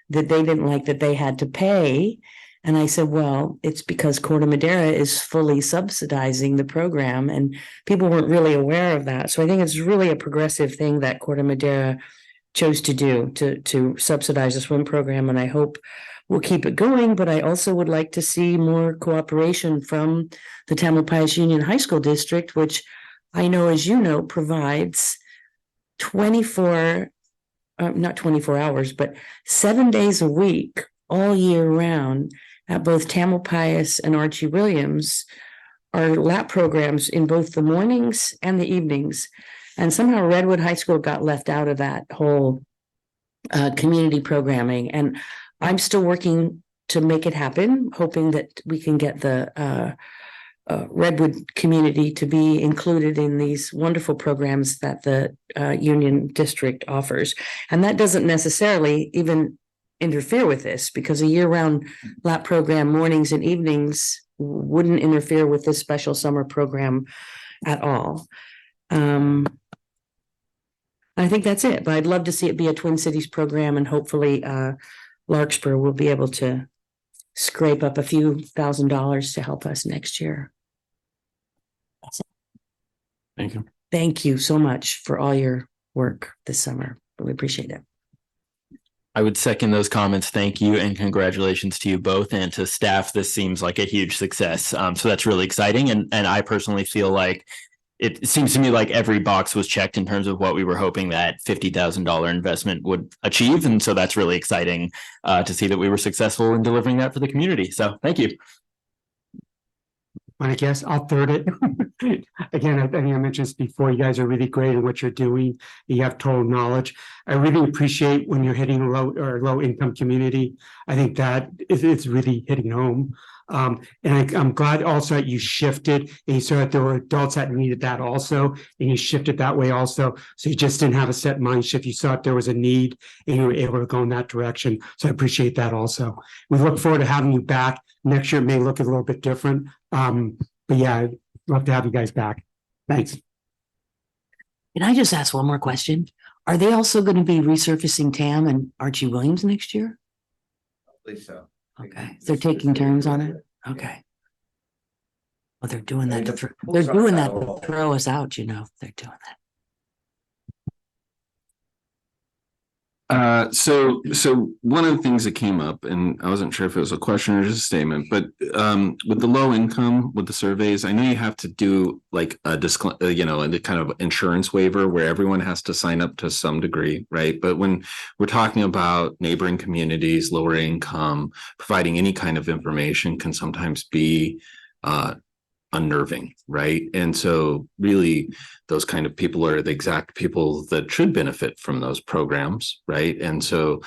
that they didn't like that they had to pay. And I said, well, it's because Corte Madera is fully subsidizing the program, and people weren't really aware of that. So I think it's really a progressive thing that Corte Madera chose to do, to subsidize the swim program. And I hope we'll keep it going, but I also would like to see more cooperation from the Tamalpais Union High School District, which I know, as you know, provides 24, not 24 hours, but 7 days a week, all year round, at both Tamalpais and Archie Williams, are lap programs in both the mornings and the evenings. And somehow Redwood High School got left out of that whole community programming. And I'm still working to make it happen, hoping that we can get the Redwood community to be included in these wonderful programs that the Union District offers. And that doesn't necessarily even interfere with this, because a year-round lap program, mornings and evenings, wouldn't interfere with this special summer program at all. I think that's it, but I'd love to see it be a Twin Cities program, and hopefully Larkspur will be able to scrape up a few $1,000s to help us next year. Thank you. Thank you so much for all your work this summer. Really appreciate it. I would second those comments. Thank you and congratulations to you both, and to staff. This seems like a huge success. So that's really exciting. And I personally feel like it seems to me like every box was checked in terms of what we were hoping that $50,000 investment would achieve. And so that's really exciting to see that we were successful in delivering that for the community. So thank you. I guess I'll third it. Again, I think I mentioned this before. You guys are really great at what you're doing. You have total knowledge. I really appreciate when you're hitting a low income community. I think that it's really hitting home. And I'm glad also that you shifted and you saw that there were adults that needed that also, and you shifted that way also. So you just didn't have a set mind shift. You saw that there was a need and you were able to go in that direction. So I appreciate that also. We look forward to having you back. Next year it may look a little bit different. But yeah, I'd love to have you guys back. Thanks. Can I just ask one more question? Are they also going to be resurfacing Tam and Archie Williams next year? Hopefully so. Okay, they're taking turns on it? Okay. Well, they're doing that to throw us out, you know, they're doing that. So one of the things that came up, and I wasn't sure if it was a question or just a statement, but with the low income, with the surveys, I know you have to do like a the kind of insurance waiver where everyone has to sign up to some degree, right? But when we're talking about neighboring communities, lower income, providing any kind of information can sometimes be unnerving, right? And so really those kind of people are the exact people that should benefit from those programs, right? And so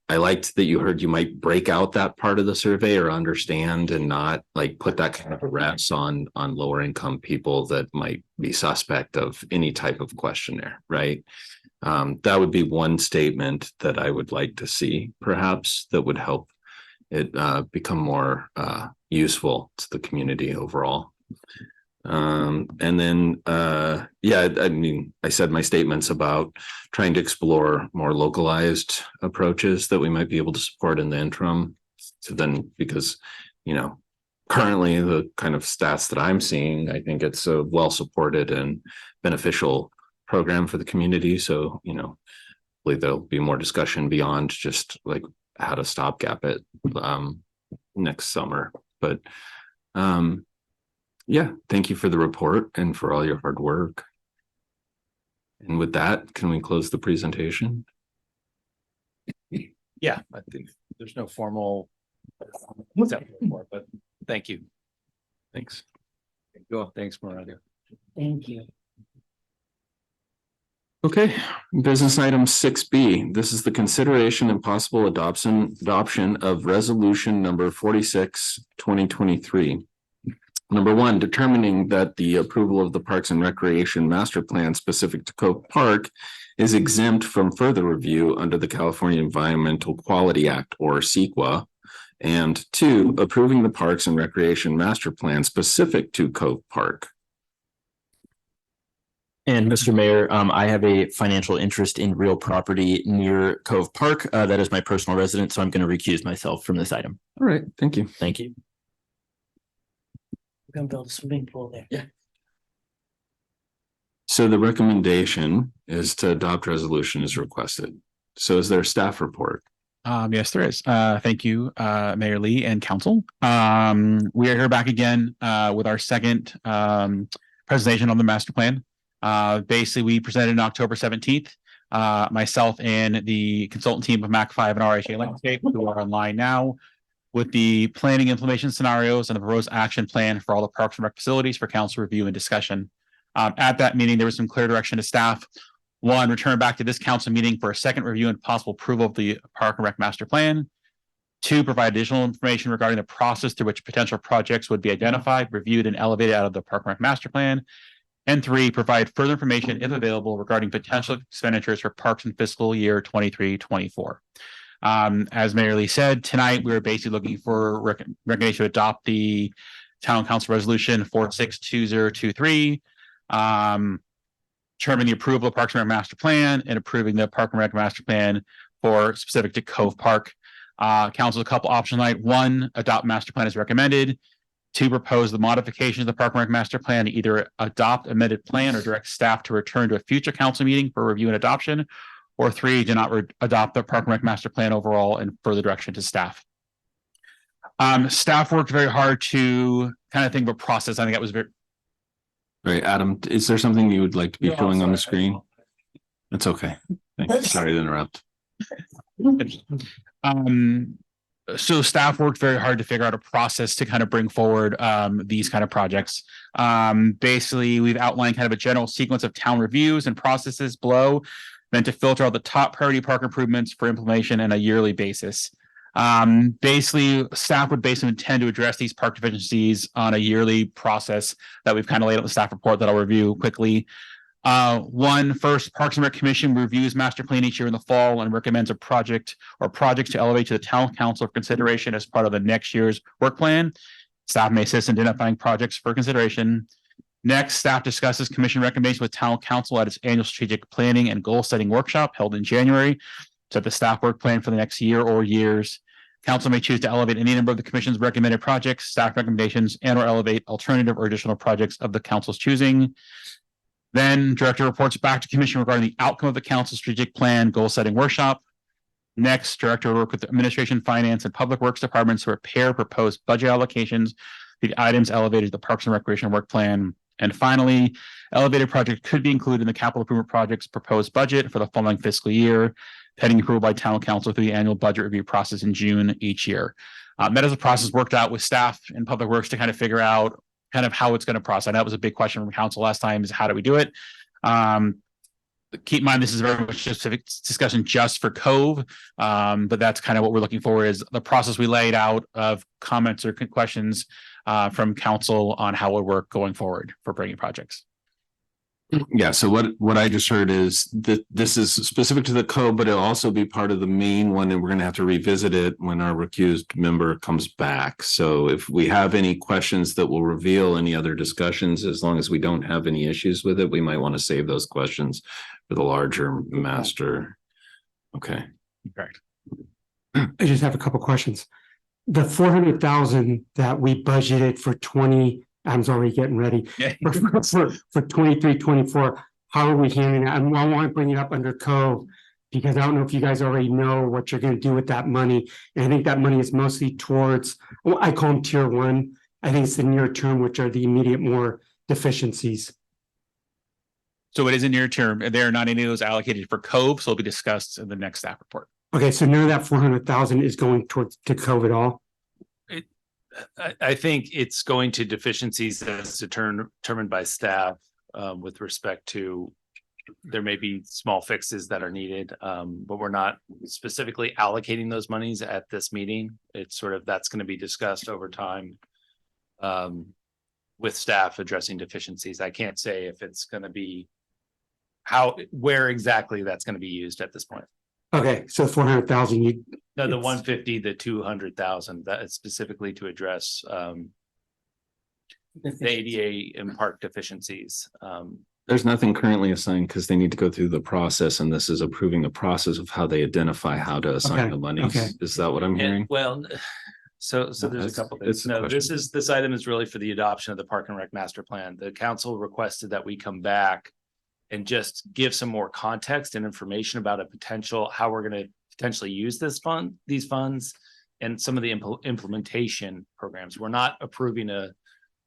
I liked that you heard you might break out that part of the survey or understand and not like put that kind of arrest on lower income people that might be suspect of any type of questionnaire, right? That would be one statement that I would like to see, perhaps, that would help it become more useful to the community overall. And then yeah, I mean, I said my statements about trying to explore more localized approaches that we might be able to support in the interim. So then, because currently the kind of stats that I'm seeing, I think it's a well supported and beneficial program for the community. So hopefully there'll be more discussion beyond just like how to stopgap it next summer. But yeah, thank you for the report and for all your hard work. And with that, can we close the presentation? Yeah, I think there's no formal report, but thank you. Thanks. Cool. Thanks, Miranda. Thank you. Okay, business item 6B. This is the consideration and possible adoption of resolution number 46, 2023. Number one, determining that the approval of the Parks and Recreation Master Plan specific to Cove Park is exempt from further review under the California Environmental Quality Act, or CEQA. And two, approving the Parks and Recreation Master Plan specific to Cove Park. And Mr. Mayor, I have a financial interest in real property near Cove Park. That is my personal residence, so I'm going to recuse myself from this item. All right, thank you. Thank you. We're gonna build a swimming pool there. Yeah. So the recommendation is to adopt resolution as requested. So is there a staff report? Yes, there is. Thank you, Mayor Lee and Council. We are here back again with our second presentation on the master plan. Basically, we presented on October 17th. Myself and the consultant team of MAC 5 and RHA Landscape, who are online now, with the planning implementation scenarios and the proposed action plan for all the Parks and Rec facilities for council review and discussion. At that meeting, there was some clear direction to staff. One, return back to this council meeting for a second review and possible approval of the Park and Rec master plan. Two, provide additional information regarding the process through which potential projects would be identified, reviewed, and elevated out of the Park and Rec master plan. And three, provide further information, if available, regarding potential expenditures for parks in fiscal year 23-24. As Mayor Lee said, tonight, we were basically looking for recommendation to adopt the town council resolution 462023. Determining the approval of Parks and Rec master plan and approving the Park and Rec master plan for specific to Cove Park. Council a couple options tonight. One, adopt master plan as recommended. Two, propose the modification of the Park and Rec master plan to either adopt amended plan or direct staff to return to a future council meeting for review and adoption. Or three, do not adopt the Park and Rec master plan overall and further direction to staff. Staff worked very hard to kind of think of a process. I think that was very. Right, Adam, is there something you would like to be showing on the screen? It's okay. Thanks. Sorry to interrupt. So staff worked very hard to figure out a process to kind of bring forward these kind of projects. Basically, we've outlined kind of a general sequence of town reviews and processes below, meant to filter out the top priority park improvements for implementation on a yearly basis. Basically, staff would basically intend to address these park deficiencies on a yearly process that we've kind of laid out in the staff report that I'll review quickly. First, Parks and Rec Commission reviews master plan each year in the fall and recommends a project or projects to elevate to the town council for consideration as part of the next year's work plan. Staff may assist in identifying projects for consideration. Next, staff discusses commission recommendations with town council at its annual strategic planning and goal setting workshop held in January. Set the staff work plan for the next year or years. Council may choose to elevate any number of the commission's recommended projects, staff recommendations, and or elevate alternative or additional projects of the council's choosing. Then director reports back to commission regarding the outcome of the council strategic plan goal setting workshop. Next, director will work with the administration, finance, and public works departments to prepare proposed budget allocations, the items elevated to the Parks and Recreation work plan. And finally, elevated project could be included in the capital improvement project's proposed budget for the following fiscal year, pending approval by town council through the annual budget review process in June each year. That is a process worked out with staff and public works to kind of figure out kind of how it's going to process. And that was a big question from council last time, is how do we do it? Keep in mind, this is very much specific discussion just for Cove, but that's kind of what we're looking for, is the process we laid out of comments or questions from council on how it would work going forward for bringing projects. Yeah, so what I just heard is that this is specific to the code, but it'll also be part of the main one, and we're going to have to revisit it when our recused member comes back. So if we have any questions that will reveal any other discussions, as long as we don't have any issues with it, we might want to save those questions for the larger master. Okay. Correct. I just have a couple questions. The 400,000 that we budgeted for 20, Adam's already getting ready. Yeah. For 23, 24, how are we handling that? And I want to bring it up under Cove, because I don't know if you guys already know what you're going to do with that money. And I think that money is mostly towards, well, I call them tier one. I think it's the near term, which are the immediate more deficiencies. So it is a near term, and there are not any of those allocated for Cove, so it'll be discussed in the next staff report. Okay, so none of that 400,000 is going towards to Cove at all? I think it's going to deficiencies as determined by staff with respect to, there may be small fixes that are needed, but we're not specifically allocating those monies at this meeting. It's sort of, that's going to be discussed over time with staff addressing deficiencies. I can't say if it's going to be where exactly that's going to be used at this point. Okay, so 400,000, No, the 150, the 200,000, that is specifically to address the ADA and park deficiencies. There's nothing currently assigned because they need to go through the process, and this is approving the process of how they identify how to assign the monies. Okay. Is that what I'm hearing? Well, so there's a couple things. No, this item is really for the adoption of the Park and Rec master plan. The council requested that we come back and just give some more context and information about a potential, how we're going to potentially use these funds and some of the implementation programs. We're not approving a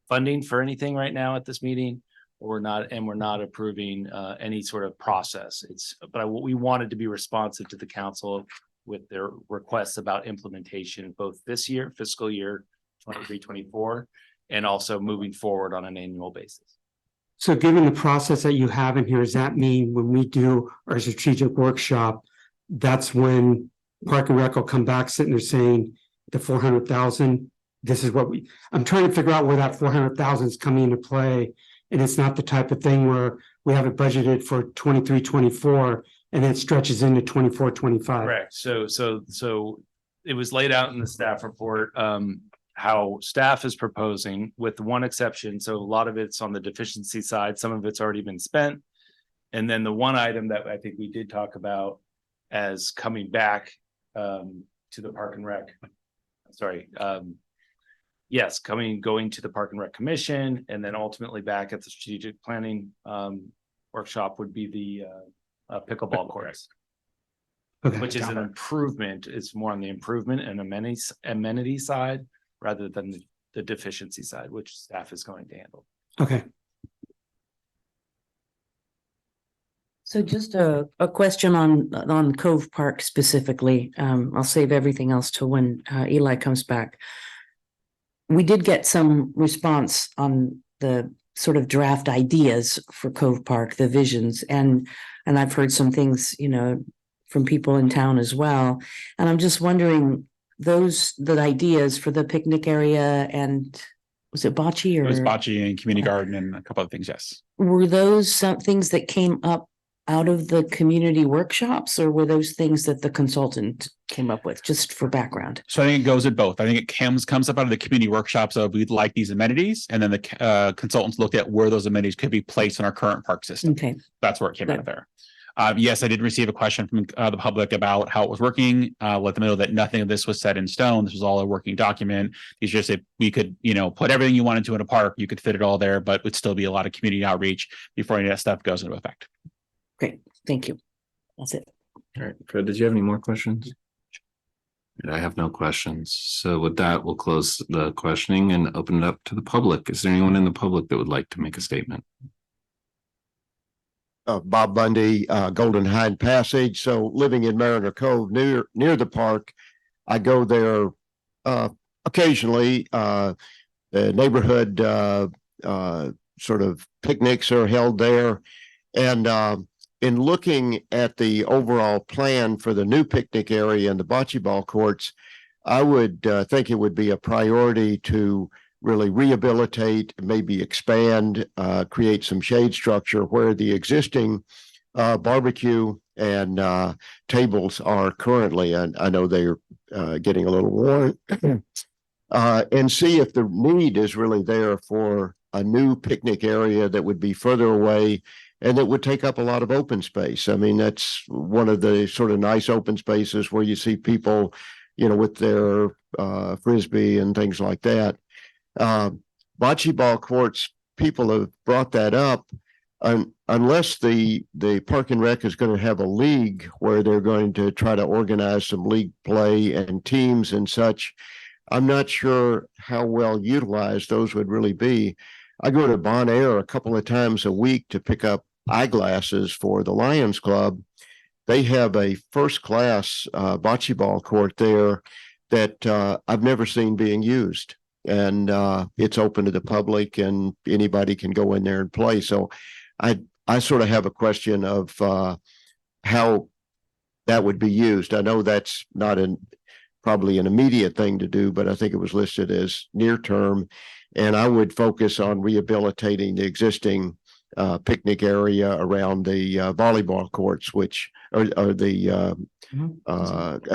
funding for anything right now at this meeting. we're not approving any sort of process. But we wanted to be responsive to the council with their requests about implementation, both this year, fiscal year 23-24, and also moving forward on an annual basis. So given the process that you have in here, does that mean when we do our strategic workshop, that's when Park and Rec will come back sitting there saying the 400,000, this is what I'm trying to figure out where that 400,000 is coming into play. And it's not the type of thing where we have it budgeted for 23-24 and it stretches into 24-25. Correct. So it was laid out in the staff report, how staff is proposing, with one exception. So a lot of it's on the deficiency side. Some of it's already been spent. And then the one item that I think we did talk about as coming back to the Park and Rec. Sorry. Yes, going to the Park and Rec Commission, and then ultimately back at the strategic planning workshop would be the pickleball courts, Okay, which is got an it. improvement. It's more on the improvement and amenity side rather than the deficiency side, which staff is going to handle. Okay. So just a question on Cove Park specifically. I'll save everything else till when Eli comes back. We did get some response on the sort of draft ideas for Cove Park, the visions, and I've heard some things, from people in town as well. And I'm just wondering, the ideas for the picnic area, and was it bocce or? It was bocce and community garden and a couple of things, yes. Were those some things that came up out of the community workshops, or were those things that the consultant came up with, just for background? So I think it goes at both. I think it comes up out of the community workshops of we'd like these amenities, and then the consultants looked at where those amenities could be placed in our current park system. Okay. That's where it came out of there. Yes, I did receive a question from the public about how it was working. Let them know that nothing of this was set in stone. This was all a working document. It's just if we could, put everything you wanted to in a park, you could fit it all there, but would still be a lot of community outreach before any of that stuff goes into effect. Great. Thank you. That's it. All right, Fred, did you have any more questions? I have no questions. So with that, we'll close the questioning and open it up to the public. Is there anyone in the public that would like to make a statement? Bob Bundy, Golden Hide Passage. So living in Mariner Cove near the park, I go there occasionally. The neighborhood sort of picnics are held there. And in looking at the overall plan for the new picnic area and the bocce ball courts, I would think it would be a priority to really rehabilitate, maybe expand, create some shade structure where the existing barbecue and tables are currently. And I know they're getting a little worn. And see if the need is really there for a new picnic area that would be further away and that would take up a lot of open space. I mean, that's one of the sort of nice open spaces where you see people, with their Frisbee and things like that. Bocce ball courts, people have brought that up. Unless the Park and Rec is going to have a league where they're going to try to organize some league play and teams and such, I'm not sure how well utilized those would really be. I go to Bon Air a couple of times a week to pick up eyeglasses for the Lions Club. They have a first-class bocce ball court there that I've never seen being used. And it's open to the public and anybody can go in there and play. So I sort of have a question of how that would be used. I know that's not probably an immediate thing to do, but I think it was listed as near term. And I would focus on rehabilitating the existing picnic area around the volleyball courts, which are the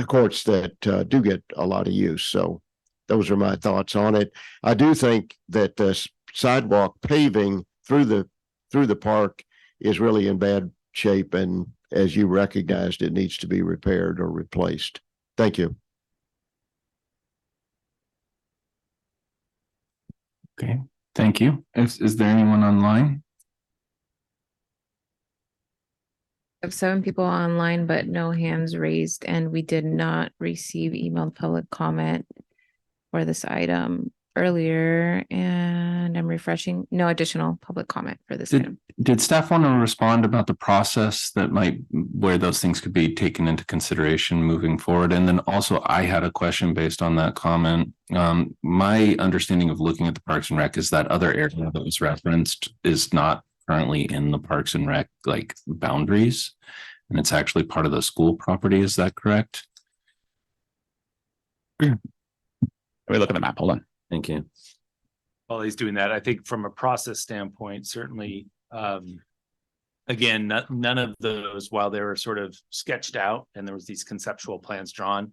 courts that do get a lot of use. So those are my thoughts on it. I do think that the sidewalk paving through the park is really in bad shape. And as you recognized, it needs to be repaired or replaced. Thank you. Okay, thank you. Is there anyone online? I have 7 people online, but no hands raised, and we did not receive emailed public comment for this item earlier and I'm refreshing. No additional public comment for this item. Did staff want to respond about the process that where those things could be taken into consideration moving forward? And then also I had a question based on that comment. My understanding of looking at the Parks and Rec is that other area that was referenced is not currently in the Parks and Rec like boundaries. And it's actually part of the school property. Is that correct? Let me look at the map. Hold on. Thank you. While he's doing that, I think from a process standpoint, certainly, again, none of those, while they were sort of sketched out and there was these conceptual plans drawn,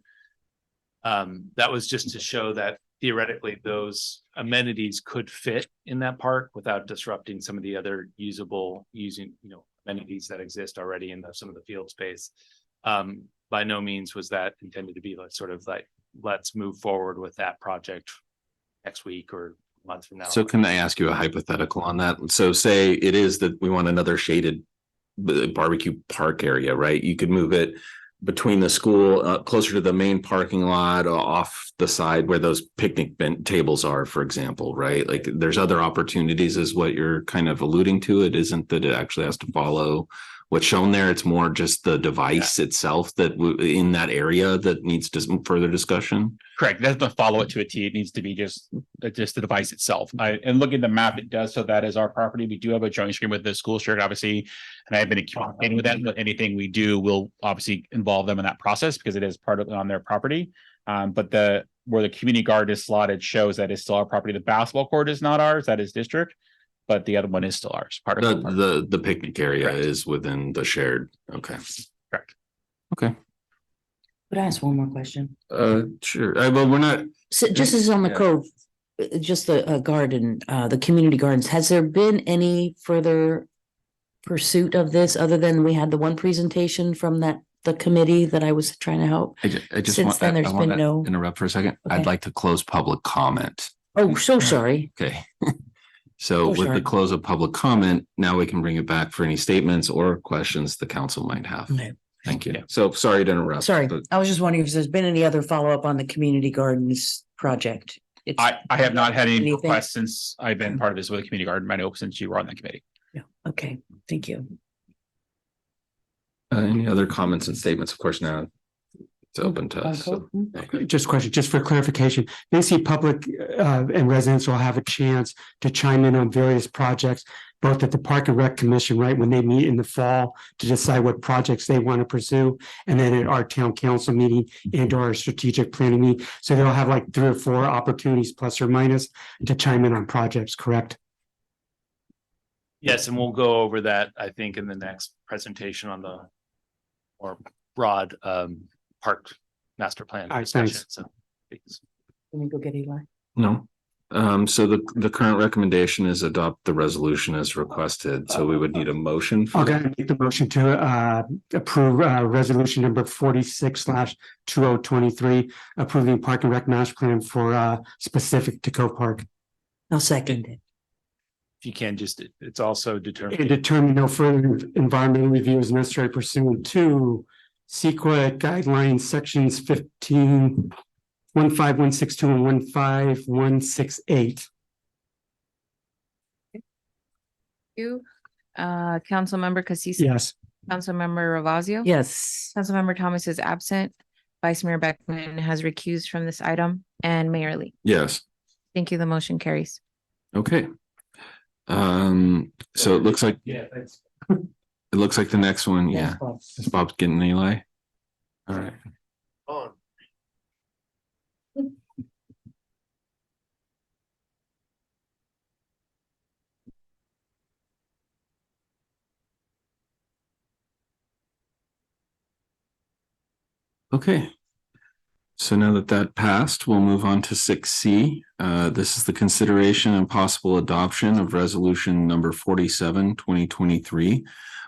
that was just to show that theoretically those amenities could fit in that park without disrupting some of the other amenities that exist already in some of the field space. By no means was that intended to be let's move forward with that project next week or a month from now. So can I ask you a hypothetical on that? So say it is that we want another shaded barbecue park area, right? You could move it between the school, closer to the main parking lot, off the side where those picnic tables are, for example, right? Like there's other opportunities is what you're kind of alluding to. It isn't that it actually has to follow what's shown there. It's more just the device itself that in that area that needs further discussion. Correct. It doesn't follow it to a T. It needs to be just the device itself. And looking at the map, it does. So that is our property. We do have a joint stream with the school district, obviously, and I've been communicating with them. But anything we do will obviously involve them in that process because it is part of on their property. But where the community garden is slotted shows that it's still our property. The basketball court is not ours. That is district. But the other one is still ours. Part of the picnic area is within the shared. Okay. Correct. Okay. Could I ask one more question? Sure. Well, we're not. So just as on the cove, just the garden, the community gardens, has there been any further pursuit of this other than we had the one presentation from the committee that I was trying to help? I just Since then, there's been no. interrupt for a second. Okay. I'd like to close public comment. Oh, so sorry. Okay. So with the close of public comment, now we can bring it back for any statements or questions the council might have. Okay. Thank you. So sorry to interrupt. Sorry, but I was just wondering if there's been any other follow-up on the community gardens project. I have not had any Anything? requests since I've been part of this with the community garden. I know since you were on that committee. Yeah, okay, thank you. Any other comments and statements? Of course, now it's open to us. So, Just a question, just for clarification, basically public and residents will have a chance to chime in on various projects, both at the Park and Rec Commission, right, when they meet in the fall to decide what projects they want to pursue, and then at our town council meeting and our strategic planning meeting. So they'll have like 3 or 4 opportunities plus or minus to chime in on projects, correct? Yes, and we'll go over that, I think, in the next presentation on the more broad park master plan. All right, discussion. thanks. So, please. Can we go get Eli? No. So the current recommendation is adopt the resolution as requested. So we would need a motion. For Okay, I make the motion to approve resolution number 46/2023, approving Park and Rec master plan for specific to Cove Park. I'll second it. If you can just, it's also determined. And determine no further environmental review is necessary pursuant to CEQA guidelines sections 15162 and 15168. You, Councilmember Casissa. Yes. Councilmember Ravazio. Yes, Councilmember Thomas is absent. Vice Mayor Beckman has recused from this item, and Mayor Lee. Yes. Thank you. The motion carries. Okay. So it looks like it looks like the next one. Yeah. Is Bob's getting Eli? All right. Okay. So now that passed, we'll move on to 6C. This is the consideration and possible adoption of resolution number 47, 2023.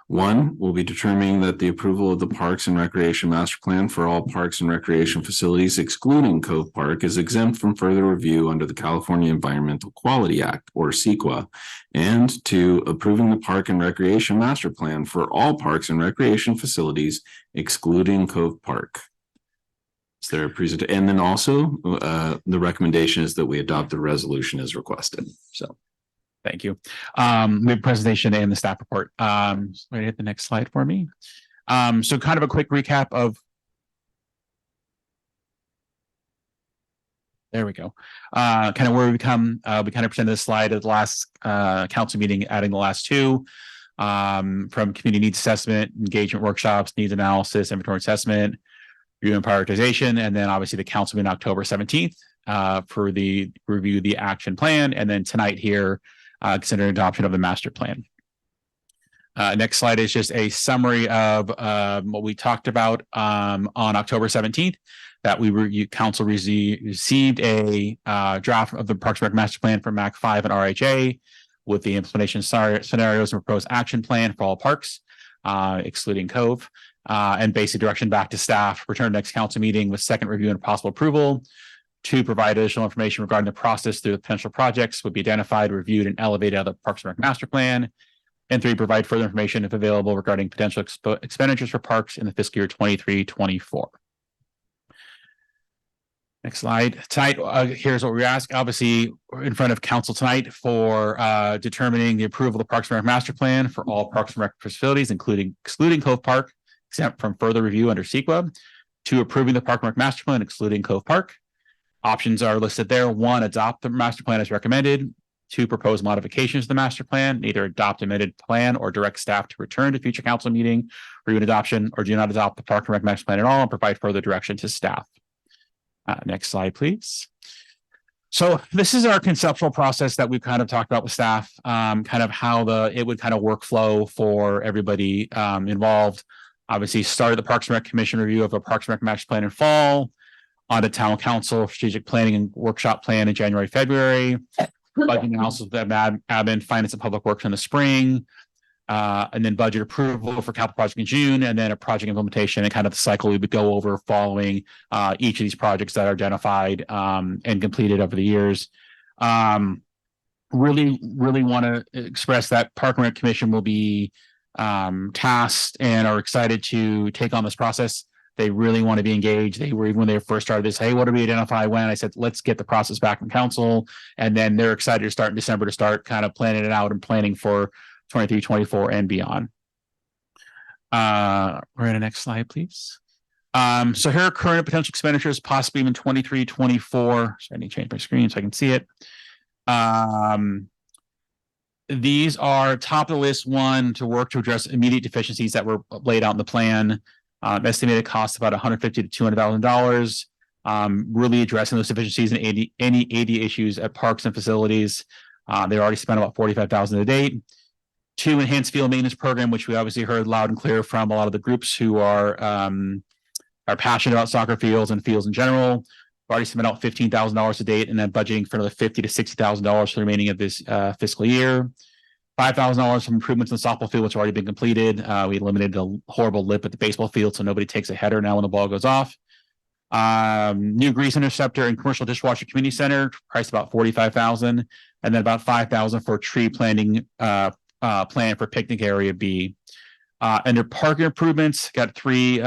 One, we'll be determining that the approval of the Parks and Recreation Master Plan for all parks and recreation facilities excluding Cove Park is exempt from further review under the California Environmental Quality Act, or CEQA, and two, approving the Park and Recreation Master Plan for all parks and recreation facilities excluding Cove Park. Is there a present? And then also, the recommendation is that we adopt the resolution as requested. So. Thank you. We have a presentation and the staff report. Wait, hit the next slide for me. So kind of a quick recap of. There we go. Kind of where we come. We kind of presented this slide at the last council meeting, adding the last two. From community needs assessment, engagement workshops, needs analysis, inventory assessment, review and prioritization, and then obviously the council meeting October 17th for the review the action plan, and then tonight here consider adoption of the master plan. Next slide is just a summary of what we talked about on October 17th, that council received a draft of the Parks and Rec master plan from MAC 5 and RHA with the implementation scenarios and proposed action plan for all parks, excluding Cove, and basic direction back to staff, return next council meeting with second review and possible approval. 2, provide additional information regarding the process through the potential projects would be identified, reviewed, and elevated out of the Parks and Rec master plan. And 3, provide further information if available regarding potential expenditures for parks in the fiscal year 23-24. Next slide. Tonight, here's what we ask. Obviously, we're in front of council tonight for determining the approval of the Parks and Rec master plan for all Parks and Rec facilities, excluding Cove Park, exempt from further review under CEQA. 2, approving the Park and Rec master plan, excluding Cove Park. Options are listed there. 1, adopt the master plan as recommended. 2, propose modifications to the master plan, either adopt amended plan or direct staff to return to future council meeting, review and adoption, or do not adopt the Park and Rec master plan at all and provide further direction to staff. Next slide, please. So this is our conceptual process that we've kind of talked about with staff, kind of how it would kind of workflow for everybody involved. Obviously, started the Parks and Rec Commission review of a Parks and Rec master plan in fall, on to town council strategic planning and workshop plan in January, February, budget analysis of admin, finance and public works in the spring, and then budget approval for capital project in June, and then a project implementation and kind of the cycle we would go over following each of these projects that are identified and completed over the years. Really want to express that Park and Rec Commission will be tasked and are excited to take on this process. They really want to be engaged. They were, even when they first started this, hey, what do we identify when? I said, let's get the process back from council. And then they're excited to start in December to start kind of planning it out and planning for 23, 24 and beyond. We're in the next slide, please. So here are current potential expenditures, possibly even 23, 24. So I need to change my screen so I can see it. These are top of the list. 1, to work to address immediate deficiencies that were laid out in the plan. Estimated cost about $150,000 to $200,000. Really addressing those deficiencies and any AD issues at parks and facilities. They already spent about $45,000 to date. 2, enhanced field maintenance program, which we obviously heard loud and clear from a lot of the groups who are passionate about soccer fields and fields in general. Already spent out $15,000 to date, and then budgeting for another $50,000 to $60,000 for the remaining of this fiscal year. $5,000 from improvements in the softball field, which have already been completed. We eliminated a horrible lip at the baseball field, so nobody takes a header now when the ball goes off. New grease interceptor and commercial dishwasher community center, priced about $45,000, and then about $5,000 for tree planting plan for picnic area B. Under parking improvements, got 3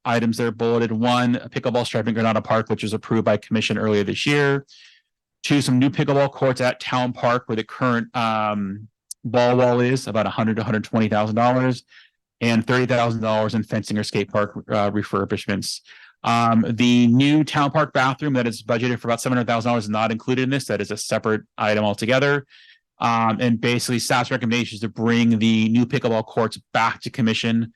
items there bulleted. 1, a pickleball striping Granada Park, which was approved by commission earlier this year. 2, some new pickleball courts at Town Park, where the current ball wall is about $100,000 to $120,000, and $30,000 in fencing or skate park refurbishments. The new Town Park bathroom that is budgeted for about $700,000 is not included in this. That is a separate item altogether. And basically staff's recommendation is to bring the new pickleball courts back to commission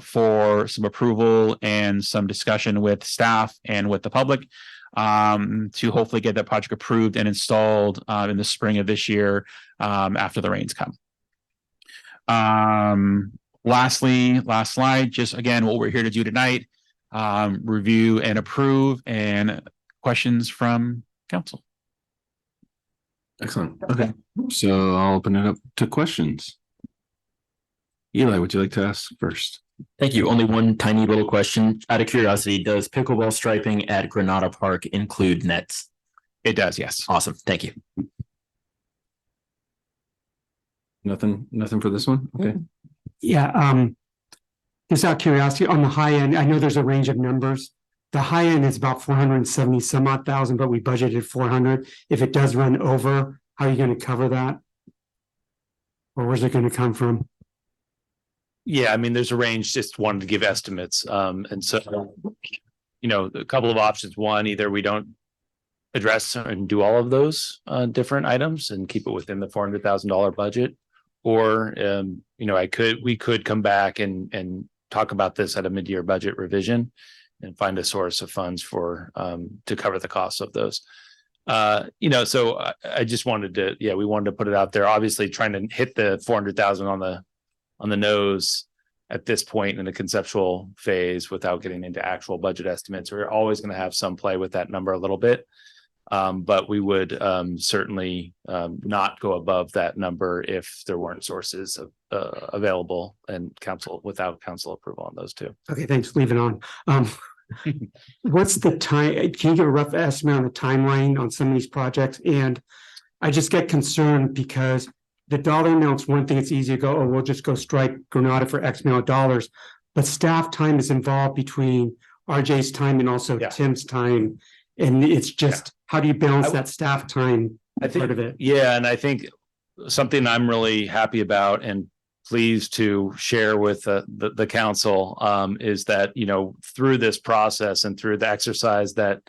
for some approval and some discussion with staff and with the public to hopefully get that project approved and installed in the spring of this year after the rains come. Lastly, last slide, just again, what we're here to do tonight, review and approve, and questions from council. Excellent. Okay, so I'll open it up to questions. Eli, would you like to ask first? Thank you. Only one tiny little question. Out of curiosity, does pickleball striping at Granada Park include nets? It does, yes. Awesome. Thank you. Nothing for this one? Okay. Yeah, just out of curiosity, on the high end, I know there's a range of numbers. the high end is about 470 some odd thousand, but we budgeted 400. If it does run over, how are you going to cover that? Or where's it going to come from? Yeah, I mean, there's a range, just wanted to give estimates. And so, you know, a couple of options. One, either we don't address and do all of those different items and keep it within the $400,000 budget. Or, you know, we could come back and talk about this at a mid-year budget revision and find a source of funds for to cover the costs of those. You know, so I just wanted to, we wanted to put it out there. Obviously, trying to hit the 400,000 on the nose at this point in the conceptual phase without getting into actual budget estimates. We're always going to have some play with that number a little bit. But we would certainly not go above that number if there weren't sources available and without council approval on those two. Okay, thanks. Leave it on. What's the time? Can you give a rough estimate on the timeline on some of these projects? And I just get concerned because the dollar amount's one thing. It's easy to go, oh, we'll just go strike Granada for X amount of dollars. But staff time is involved between RJ's time and also Tim's time. And it's just, how do you balance that staff time part of it? Yeah, and I think something I'm really happy about and pleased to share with the council is that, you know, through this process and through the exercise that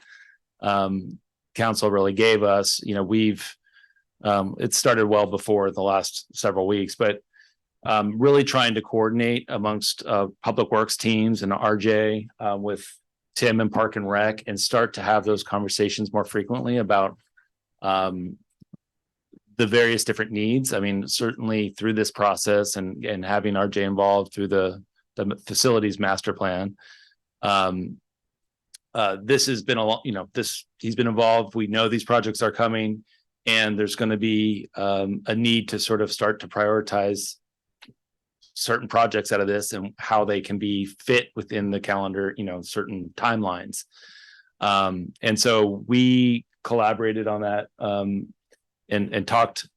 council really gave us, you know, we've it started well before the last several weeks, but really trying to coordinate amongst public works teams and RJ with Tim and Park and Rec and start to have those conversations more frequently about the various different needs. I mean, certainly through this process and having RJ involved through the facilities master plan. This has been he's been involved. We know these projects are coming and there's going to be a need to sort of start to prioritize certain projects out of this and how they can be fit within the calendar, you know, certain timelines. And so we collaborated on that and talked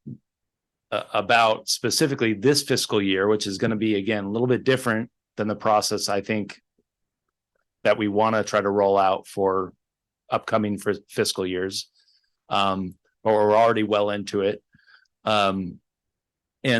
about specifically this fiscal year, which is going to be, again, a little bit different than the process, I think, that we want to try to roll out for upcoming fiscal years. But we're already well into it. And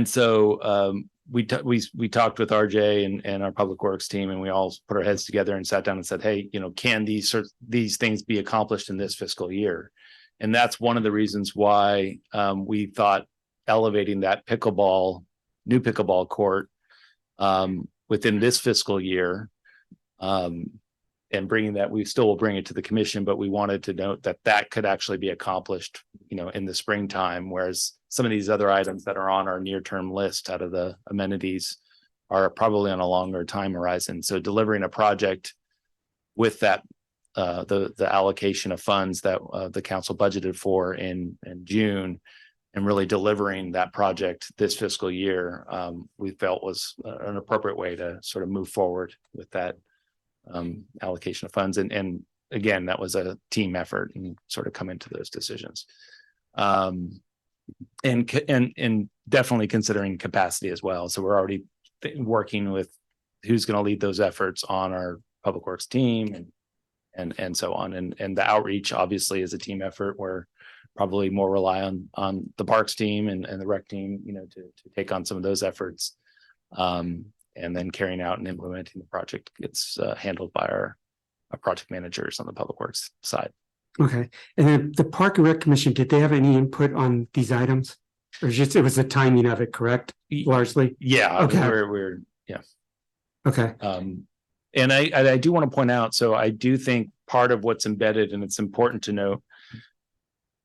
so we talked with RJ and our public works team, and we all put our heads together and sat down and said, hey, you know, can these things be accomplished in this fiscal year? And that's one of the reasons why we thought elevating that new pickleball court within this fiscal year and bringing that, we still will bring it to the commission, but we wanted to note that could actually be accomplished, you know, in the springtime, whereas some of these other items that are on our near-term list out of the amenities are probably on a longer time horizon. So delivering a project with that, the allocation of funds that the council budgeted for in June, and really delivering that project this fiscal year, we felt was an appropriate way to sort of move forward with that allocation of funds. And again, that was a team effort and sort of come into those decisions. And definitely considering capacity as well. So we're already working with who's going to lead those efforts on our public works team and so on. And the outreach obviously is a team effort. We're probably more rely on the parks team and the rec team, you know, to take on some of those efforts. And then carrying out and implementing the project gets handled by our project managers on the public works side. Okay. And then the Park and Rec Commission, did they have any input on these items? Or just it was the timing of it, correct? Largely? Yeah. Okay. We're yeah. Okay. And I do want to point out, so I do think part of what's embedded, and it's important to note,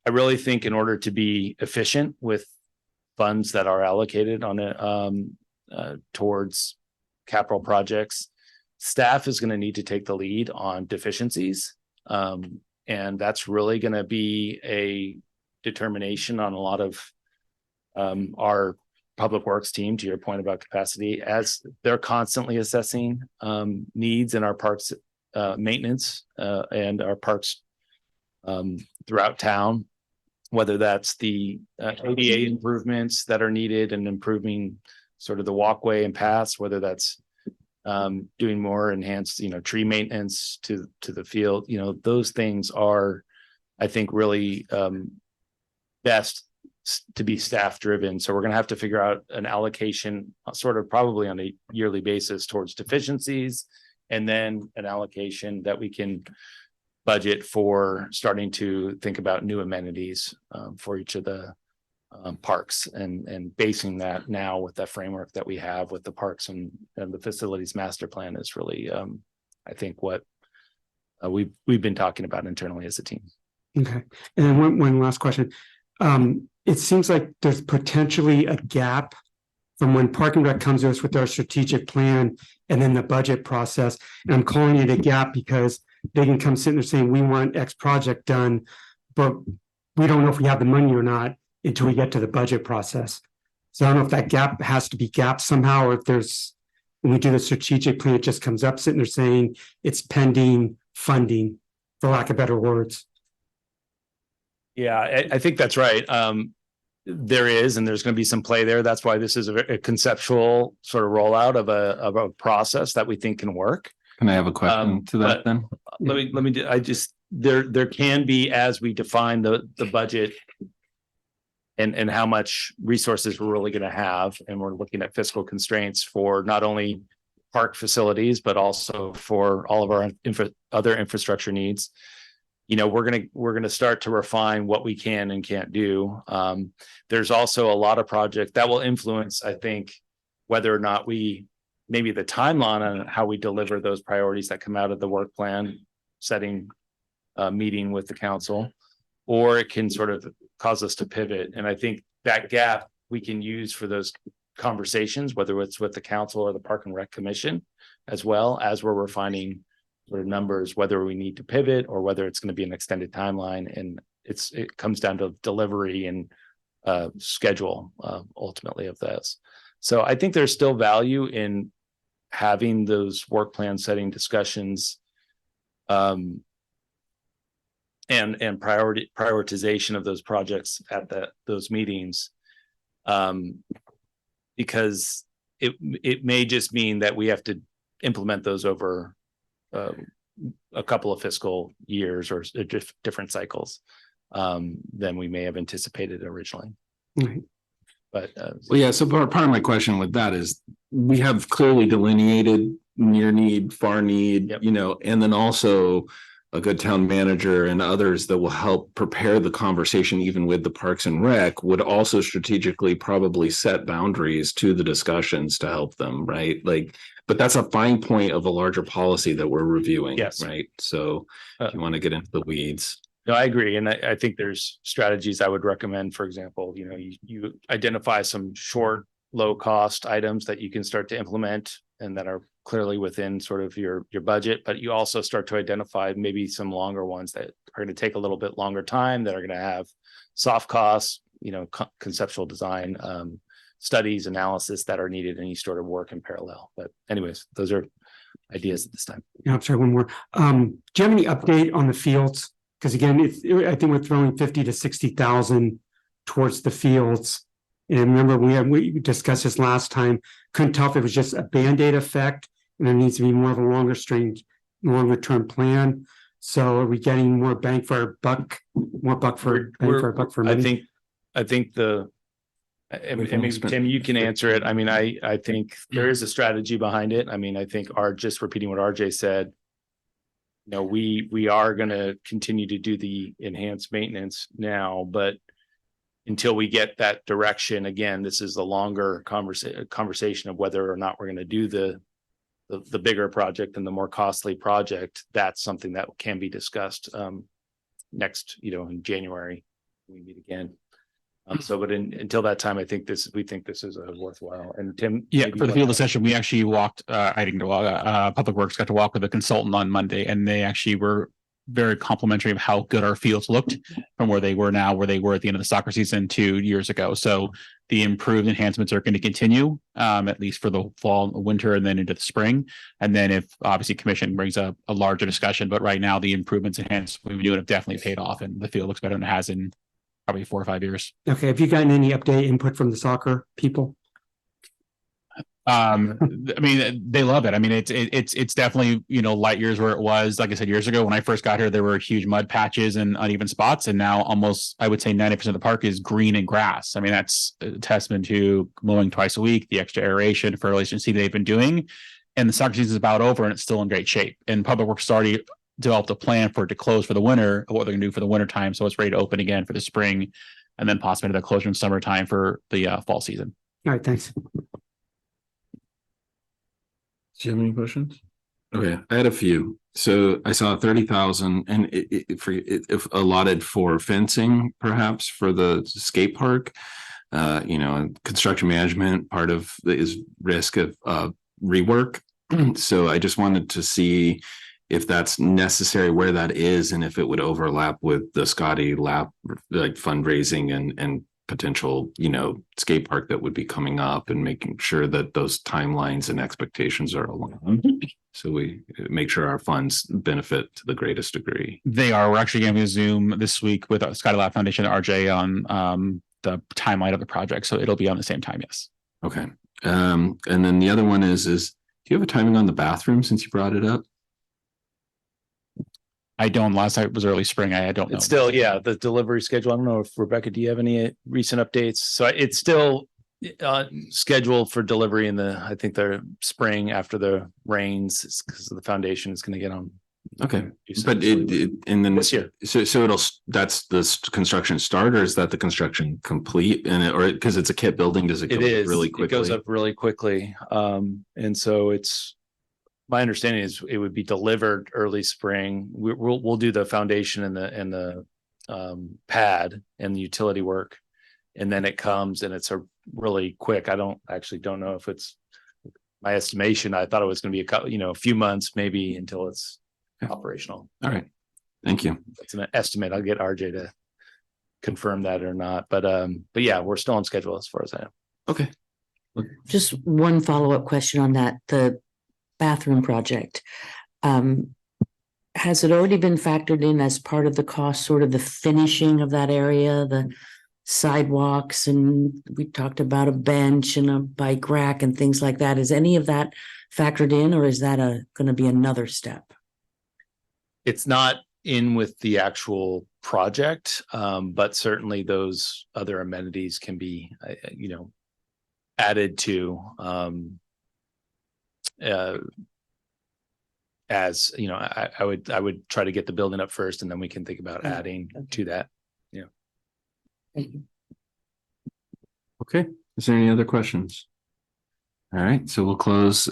I really think in order to be efficient with funds that are allocated on it towards capital projects, staff is going to need to take the lead on deficiencies. And that's really going to be a determination on a lot of our public works team, to your point about capacity, as they're constantly assessing needs in our parks maintenance and our parks throughout town, whether that's the ADA improvements that are needed and improving sort of the walkway and paths, whether that's doing more enhanced, tree maintenance to the field, those things are, I think, really best to be staff driven. So we're going to have to figure out an allocation sort of probably on a yearly basis towards deficiencies, and then an allocation that we can budget for starting to think about new amenities for each of the parks, and basing that now with the framework that we have with the parks and the facilities master plan is really, I think, what we've been talking about internally as a team. Okay, and then one last question. It seems like there's potentially a gap from when Park and Rec comes to us with our strategic plan and then the budget process. And I'm calling it a gap because they can come sitting there saying, we want X project done, but we don't know if we have the money or not until we get to the budget process. So I don't know if that gap has to be gapped somehow, or if there's, when we do the strategic plan, it just comes up sitting there saying it's pending funding, for lack of better words. Yeah, I think that's right. There is, and there's going to be some play there. That's why this is a conceptual sort of rollout of a process that we think can work. Can I have a question to that then? Let me. I just there can be, as we define the budget and how much resources we're really going to have, and we're looking at fiscal constraints for not only park facilities but also for all of our other infrastructure needs. We're gonna start to refine what we can and can't do. There's also a lot of projects that will influence, I think, whether or not maybe the timeline on how we deliver those priorities that come out of the work plan setting meeting with the council, or it can sort of cause us to pivot. And I think that gap we can use for those conversations, whether it's with the council or the Park and Rec Commission, as well as we're refining sort of numbers, whether we need to pivot or whether it's going to be an extended timeline. And it comes down to delivery and schedule ultimately of this. So I think there's still value in having those work plan setting discussions and prioritization of those projects at those meetings, because it may just mean that we have to implement those over a couple of fiscal years or different cycles than we may have anticipated originally. Right. But well, yeah. So part of my question with that is we have clearly delineated near need, far need, Yep. And then also a good town manager and others that will help prepare the conversation, even with the Parks and Rec, would also strategically probably set boundaries to the discussions to help them, right? But that's a fine point of a larger policy that we're reviewing. Yes. Right. So if you want to get into the weeds. No, I agree. And I think there's strategies I would recommend. For example, you identify some short, low cost items that you can start to implement and that are clearly within sort of your budget, but you also start to identify maybe some longer ones that are going to take a little bit longer time, that are going to have soft costs, conceptual design, studies, analysis that are needed, and you sort of work in parallel. But anyways, those are ideas at this time. Yeah, I'm sorry, one more. Do you have any update on the fields? Because again, I think we're throwing 50 to 60,000 towards the fields. And remember, we discussed this last time. Couldn't tell if it was just a Band-Aid effect, and there needs to be more of a longer term plan. So are we getting more bang for our buck, more buck for buck for money? I think maybe Tim, you can answer it. I mean, I think there is a strategy behind it. I mean, I think just repeating what RJ said, we are going to continue to do the enhanced maintenance now, but until we get that direction, again, this is a longer conversation of whether or not we're going to do the bigger project and the more costly project. That's something that can be discussed next, in January we meet again. But until that time, we think this is a worthwhile. And Tim, yeah, for the field session, we actually walked. I didn't go. Public Works got to walk with a consultant on Monday, and they actually were very complimentary of how good our fields looked from where they were now, where they were at the end of the soccer season 2 years ago. So the improved enhancements are going to continue, at least for the fall, winter, and then into the spring. And then if obviously commission brings up a larger discussion, but right now the improvements enhanced we've been doing have definitely paid off, and the field looks better than it has in probably 4 or 5 years. Okay. Have you gotten any update input from the soccer people? I mean, they love it. I mean, it's definitely, light years where it was, like I said, years ago, when I first got here, there were huge mud patches and uneven spots. And now almost, I would say 90% of the park is green and grass. I mean, that's a testament to mowing twice a week, the extra aeration, fertilization they've been doing. And the soccer season is about over and it's still in great shape. And Public Works already developed a plan for it to close for the winter, of what they're gonna do for the winter time. So it's ready to open again for the spring and then possibly another closure in summertime for the fall season. All right, thanks. Do you have any questions? Okay, I had a few. So I saw 30,000 and if allotted for fencing, perhaps for the skate park. And construction management, part of is risk of rework. So I just wanted to see if that's necessary, where that is, and if it would overlap with the Scotty Lap, like fundraising and potential, skate park that would be coming up, and making sure that those timelines and expectations are aligned. So we make sure our funds benefit to the greatest degree. They are. We're actually going to Zoom this week with Scotty Lab Foundation, RJ, on the timeline of the project. So it'll be on the same time. Yes. Okay. And then the other one is do you have a timing on the bathroom, since you brought it up? I don't. Last night was early spring. I don't know. It's still, the delivery schedule. I don't know if Rebecca, do you have any recent updates? So it's still scheduled for delivery in I think the spring after the rains, because the foundation is going to get on. Okay, but and then this year. So that's the construction start, or is that the construction complete? Or because it's a kit building, does it go up really quickly? It goes up really quickly. And so my understanding is it would be delivered early spring. We'll do the foundation and the pad and the utility work, and then it comes and it's a really quick. I don't know if it's my estimation. I thought it was going to be a few months maybe until it's operational. All right, thank you. That's an estimate. I'll get RJ to confirm that or not, but yeah, we're still on schedule as far as I know. Okay. Just one follow-up question on that, the bathroom project. Has it already been factored in as part of the cost, sort of the finishing of that area, the sidewalks, and we talked about a bench and a bike rack and things like that? Is any of that factored in, or is that going to be another step? It's not in with the actual project, but certainly those other amenities can be, added to, as I would try to get the building up first, and then we can think about adding to that. Yeah. Thank you. Okay. Is there any other questions? All right. So we'll close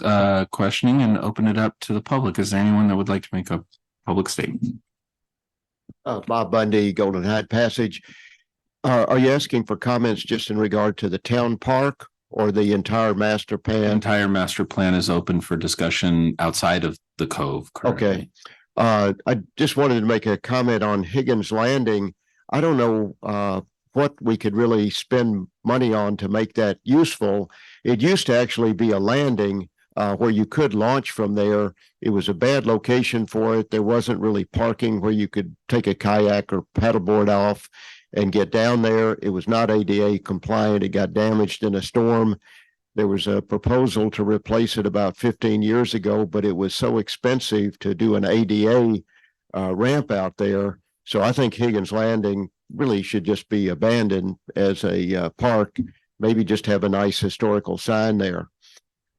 questioning and open it up to the public. Is there anyone that would like to make a public statement? Bob Bundy, Golden Heights Passage. Are you asking for comments just in regard to the town park or the entire master The plan? entire master plan is open for discussion outside of the cove currently. Okay. I just wanted to make a comment on Higgins Landing. I don't know what we could really spend money on to make that useful. It used to actually be a landing where you could launch from there. It was a bad location for it. There wasn't really parking where you could take a kayak or paddleboard off and get down there. It was not ADA compliant. It got damaged in a storm. There was a proposal to replace it about 15 years ago, but it was so expensive to do an ADA ramp out there. So I think Higgins Landing really should just be abandoned as a park, maybe just have a nice historical sign there.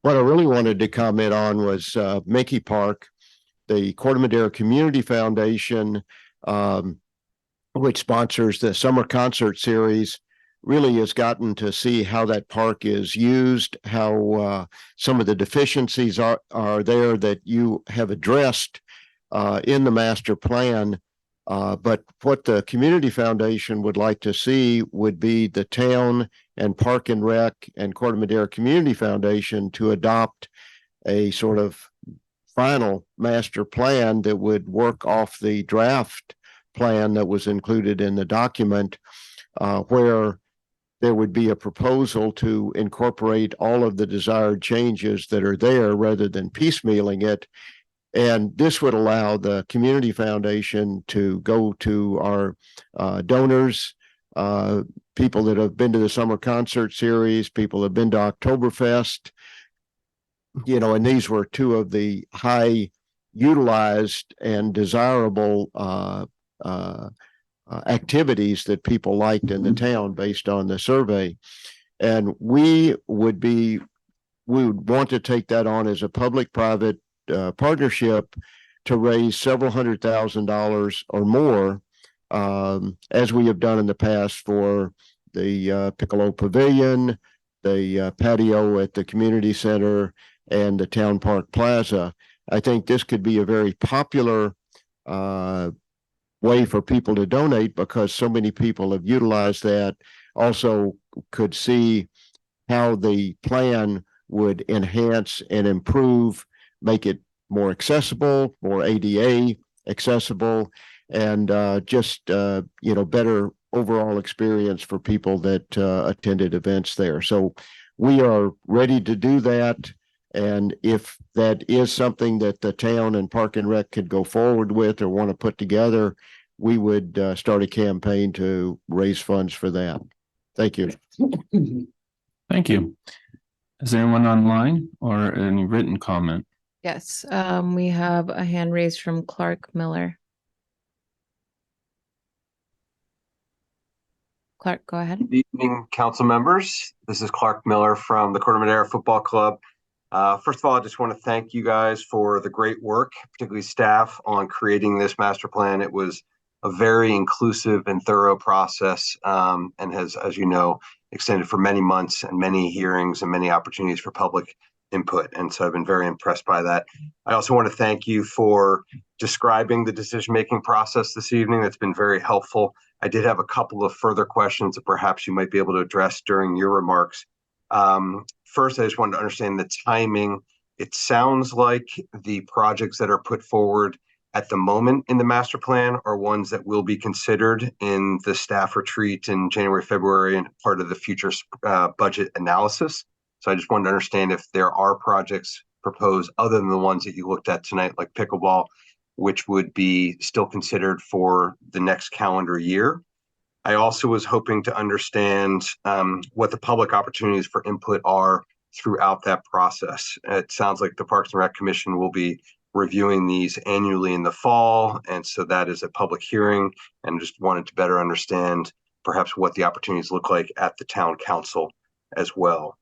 What I really wanted to comment on was Mickey Park. The Corte Madera Community Foundation, which sponsors the summer concert series, really has gotten to see how that park is used, how some of the deficiencies are there that you have addressed in the master plan. But what the Community Foundation would like to see would be the town and Park and Rec and Corte Madera Community Foundation to adopt a sort of final master plan that would work off the draft plan that was included in the document, where there would be a proposal to incorporate all of the desired changes that are there rather than piecemealing it. And this would allow the Community Foundation to go to our donors, people that have been to the summer concert series, people that have been to Oktoberfest, and these were two of the high utilized and desirable activities that people liked in the town based on the survey. And we would want to take that on as a public-private partnership to raise several $100,000 or more, as we have done in the past for the Piccolo Pavilion, the patio at the community center, and the Town Park Plaza. I think this could be a very popular way for people to donate because so many people have utilized that. Also could see how the plan would enhance and improve, make it more accessible, more ADA accessible, and just better overall experience for people that attended events there. So we are ready to do that. And if that is something that the town and Park and Rec could go forward with or want to put together, we would start a campaign to raise funds for that. Thank you. Thank you. Is there anyone online or any written comment? Yes, we have a hand raised from Clark Miller. Clark, go ahead. Good evening, council members. This is Clark Miller from the Corte Madera Football Club. First of all, I just want to thank you guys for the great work, particularly staff, on creating this master plan. It was a very inclusive and thorough process, and has, as you know, extended for many months and many hearings and many opportunities for public input. And so I've been very impressed by that. I also want to thank you for describing the decision-making process this evening. That's been very helpful. I did have a couple of further questions that perhaps you might be able to address during your remarks. First, I just wanted to understand the timing. It sounds like the projects that are put forward at the moment in the master plan are ones that will be considered in the staff retreat in January, February, and part of the future budget analysis. So I just wanted to understand if there are projects proposed other than the ones that you looked at tonight, like pickleball, which would be still considered for the next calendar year. I also was hoping to understand what the public opportunities for input are throughout that process. It sounds like the Parks and Rec Commission will be reviewing these annually in the fall, and so that is a public hearing, and just wanted to better understand perhaps what the opportunities look like at the town council as well.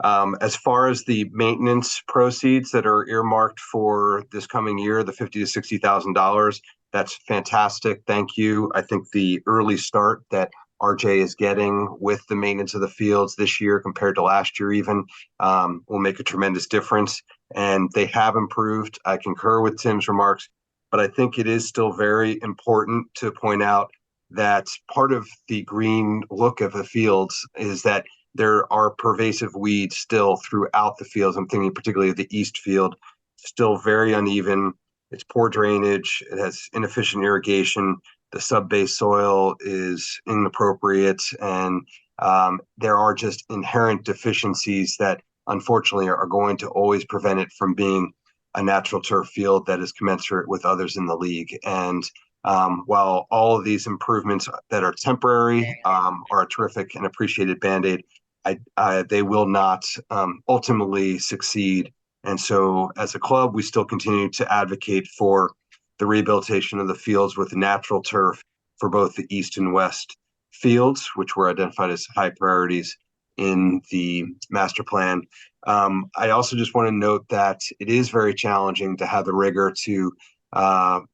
As far as the maintenance proceeds that are earmarked for this coming year, the $50,000 to $60,000, that's fantastic. Thank you. I think the early start that RJ is getting with the maintenance of the fields this year compared to last year even will make a tremendous difference. And they have improved. I concur with Tim's remarks, but I think it is still very important to point out that part of the green look of the fields is that there are pervasive weeds still throughout the fields. I'm thinking particularly of the east field, still very uneven. It's poor drainage. It has inefficient irrigation. The sub-base soil is inappropriate. And there are just inherent deficiencies that unfortunately are going to always prevent it from being a natural turf field that is commensurate with others in the league. And while all of these improvements that are temporary are a terrific and appreciated Band-Aid, they will not ultimately succeed. And so as a club, we still continue to advocate for the rehabilitation of the fields with natural turf for both the east and west fields, which were identified as high priorities in the master plan. I also just want to note that it is very challenging to have the rigor to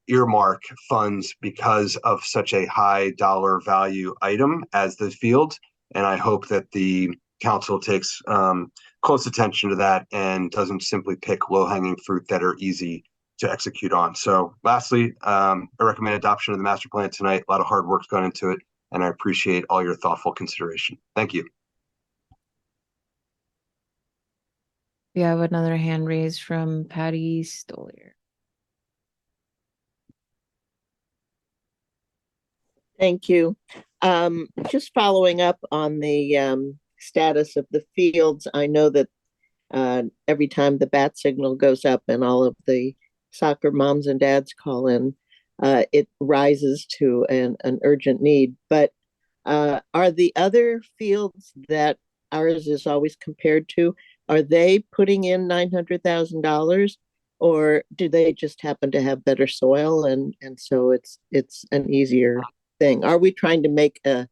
earmark funds because of such a high dollar value item as the field. And I hope that the council takes close attention to that and doesn't simply pick low-hanging fruit that are easy to execute on. So lastly, I recommend adoption of the master plan tonight. A lot of hard work's gone into it, and I appreciate all your thoughtful consideration. Thank you. We have another hand raised from Patty Stolier. Thank you. Just following up on the status of the fields, I know that every time the bat signal goes up and all of the soccer moms and dads call in, it rises to an urgent need. But are the other fields that ours is always compared to, Are they putting in $900,000? Or do they just happen to have better soil and so it's an easier thing? Are we trying to make a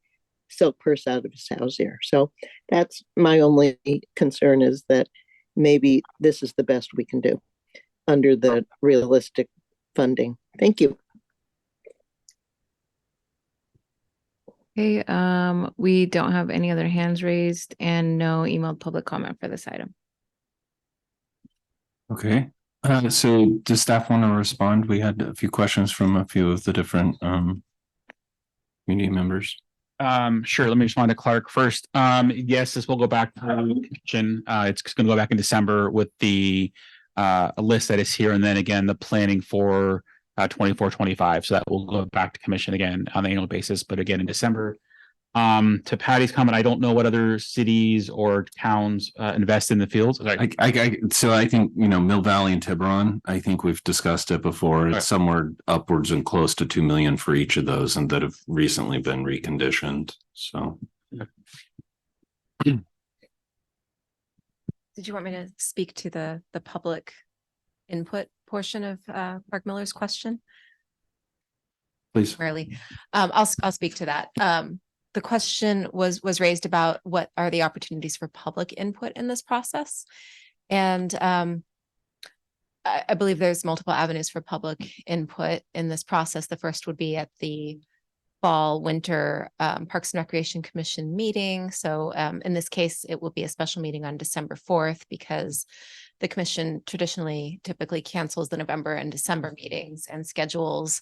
silk purse out of his house here? So that's my only concern, is that maybe this is the best we can do under the realistic funding. Thank you. Okay, we don't have any other hands raised and no emailed public comment for this item. Okay, so does staff want to respond? We had a few questions from a few of the different community members. Sure. Let me respond to Clark first. Yes, this will go back to the commission. It's going to go back in December with the a list that is here, and then again the planning for 24-25. So that will go back to commission again on an annual basis, but again in December. To Patty's comment, I don't know what other cities or towns invest in the fields. So I think, Mill Valley and Tiburon, I think we've discussed it before. It's somewhere upwards and close to 2 million for each of those, and that have recently been reconditioned. So. Did you want me to speak to the public input portion of Mark Miller's question? Please. Rarely. I'll speak to that. The question was raised about what are the opportunities for public input in this process. And I believe there's multiple avenues for public input in this process. The first would be at the fall, winter Parks and Recreation Commission meeting. So in this case, it will be a special meeting on December 4th because the commission typically cancels the November and December meetings and schedules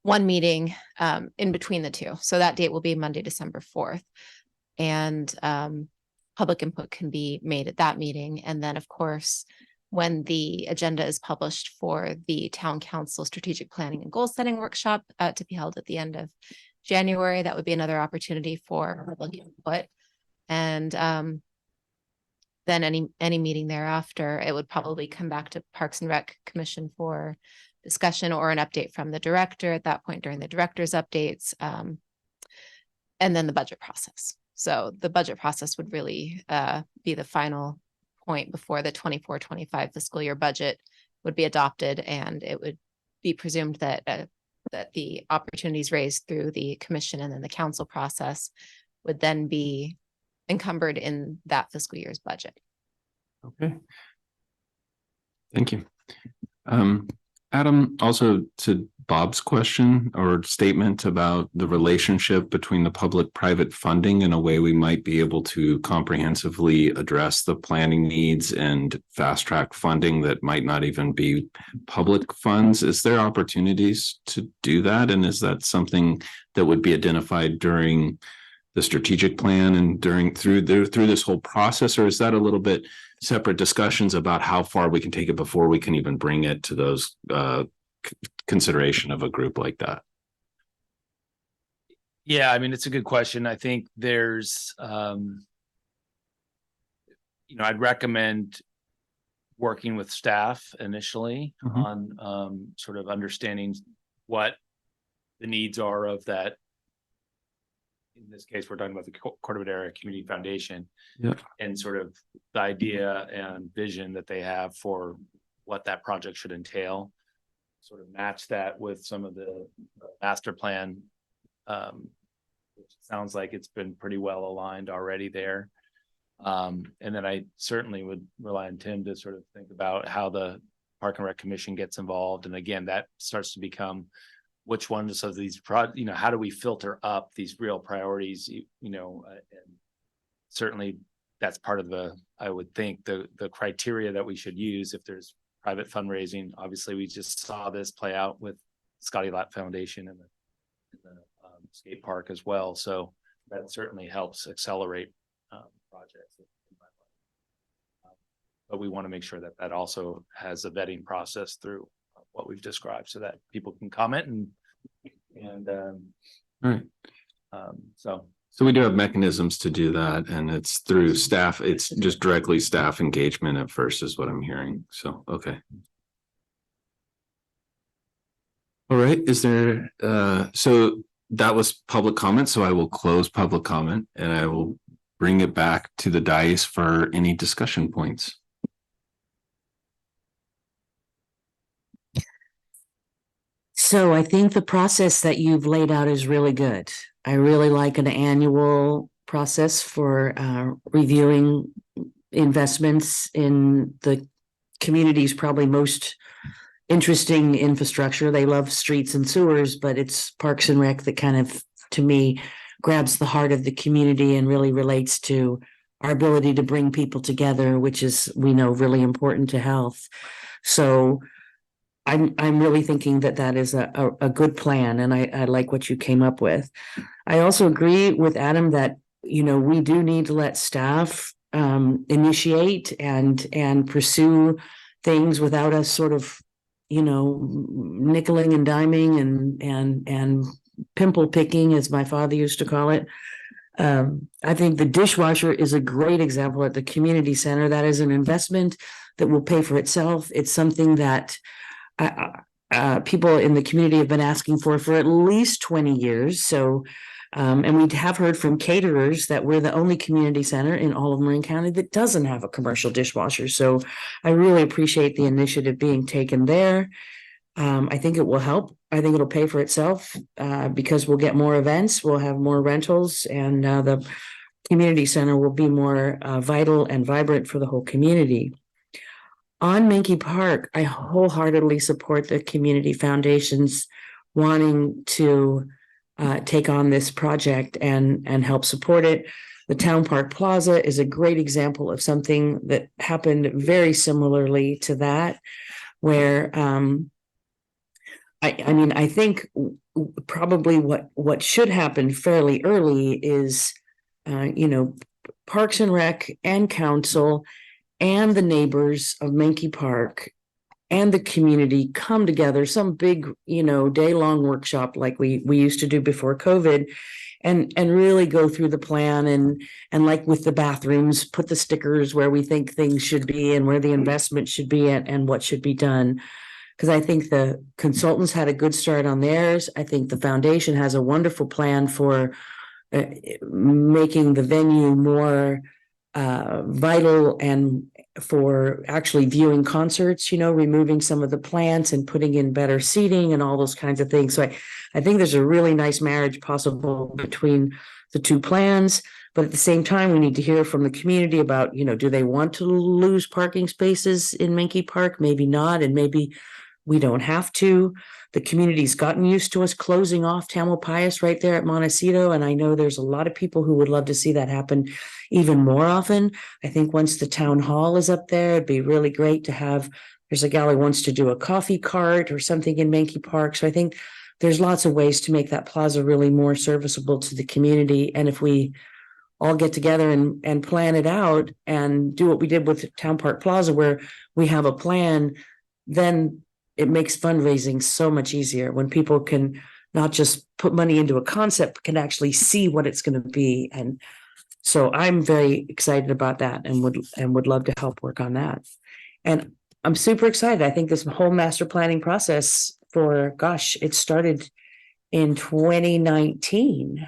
one meeting in between the two. So that date will be Monday, December 4th. And public input can be made at that meeting. And then, of course, when the agenda is published for the Town Council Strategic Planning and Goal Setting Workshop to be held at the end of January, that would be another opportunity for public input. And then any meeting thereafter, it would probably come back to Parks and Rec Commission for discussion or an update from the director at that point during the director's updates, and then the budget process. So the budget process would really be the final point before the 24-25 fiscal year budget would be adopted, and it would be presumed that that the opportunities raised through the commission and then the council process would then be encumbered in that fiscal year's budget. Okay. Thank you. Adam, also to Bob's question or statement about the relationship between the public-private funding in a way we might be able to comprehensively address the planning needs and fast-track funding that might not even be public funds. Is there opportunities to do that? And is that something that would be identified during the strategic plan and through this whole process, or is that a little bit separate discussions about how far we can take it before we can even bring it to those consideration of a group like that? Yeah, I mean, it's a good question. I think there's, I'd recommend working with staff initially on sort of understanding what the needs are of that. In this case, we're talking about the Corte Madera Community Foundation, and sort of the idea and vision that they have for what that project should entail. Sort of match that with some of the master plan, which sounds like it's been pretty well aligned already there. And then I certainly would rely on Tim to sort of think about how the Park and Rec Commission gets involved. And again, that starts to become which ones of these how do we filter up these real priorities, and certainly that's part of I would think the criteria that we should use if there's private fundraising. Obviously, we just saw this play out with Scotty Lapp Foundation and the skate park as well. So that certainly helps accelerate projects. But we want to make sure that that also has a vetting process through what we've described so that people can comment and right. So we do have mechanisms to do that, and it's through staff. It's just directly staff engagement at first is what I'm hearing. So, okay. All right. Is there, so that was public comment. So I will close public comment and I will bring it back to the dais for any discussion points. So I think the process that you've laid out is really good. I really like an annual process for reviewing investments in the community's probably most interesting infrastructure. They love streets and sewers, but it's Parks and Rec that kind of, to me, grabs the heart of the community and really relates to our ability to bring people together, which is, we know, really important to health. So I'm really thinking that that is a good plan, and I like what you came up with. I also agree with Adam that, you know, we do need to let staff initiate and pursue things without us sort of, you know, nickeling and diming and pimple picking, as my father used to call it. I think the dishwasher is a great example at the community center. That is an investment that will pay for itself. It's something that people in the community have been asking for at least 20 years. So, and we have heard from caterers that we're the only community center in all of Marin County that doesn't have a commercial dishwasher. So I really appreciate the initiative being taken there. I think it will help. I think it'll pay for itself because we'll get more events, we'll have more rentals, and the community center will be more vital and vibrant for the whole community. On Menke Park, I wholeheartedly support the community foundations wanting to take on this project and help support it. The Town Park Plaza is a great example of something that happened very similarly to that, where I mean, I think probably what should happen fairly early is, you know, Parks and Rec and Council and the neighbors of Menke Park and the community come together, some big, you know, day-long workshop like we used to do before COVID, and really go through the plan and like with the bathrooms, put the stickers where we think things should be and where the investment should be and what should be done. Because I think the consultants had a good start on theirs. I think the foundation has a wonderful plan for making the venue more vital and for actually viewing concerts, you know, removing some of the plants and putting in better seating and all those kinds of things. So I think there's a really nice marriage possible between the two plans. But at the same time, we need to hear from the community about, you know, do they want to lose parking spaces in Menke Park? Maybe not, and maybe we don't have to. The community's gotten used to us closing off Tamalpais right there at Montecito, and I know there's a lot of people who would love to see that happen even more often. I think once the town hall is up there, it'd be really great to have, there's a gal who wants to do a coffee cart or something in Menke Park. So I think there's lots of ways to make that plaza really more serviceable to the community. And if we all get together and plan it out and do what we did with Town Park Plaza, where we have a plan, then it makes fundraising so much easier when people can not just put money into a concept, but can actually see what it's going to be. And so I'm very excited about that and would love to help work on that. And I'm super excited. I think this whole master planning process for, gosh, it started in 2019.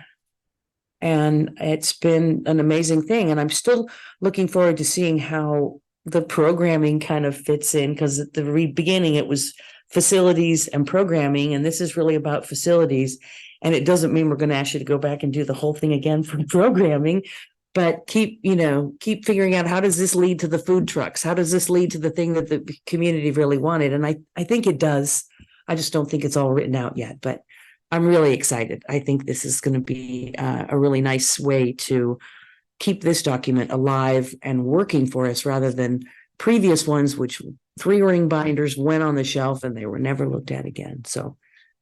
And it's been an amazing thing. And I'm still looking forward to seeing how the programming kind of fits in, because at the beginning it was facilities and programming, and this is really about facilities. And it doesn't mean we're going to ask you to go back and do the whole thing again for programming, but keep figuring out, how does this lead to the food trucks? How does this lead to the thing that the community really wanted? And I think it does. I just don't think it's all written out yet, but I'm really excited. I think this is going to be a really nice way to keep this document alive and working for us, rather than previous ones, which 3-ring binders went on the shelf and they were never looked at again. So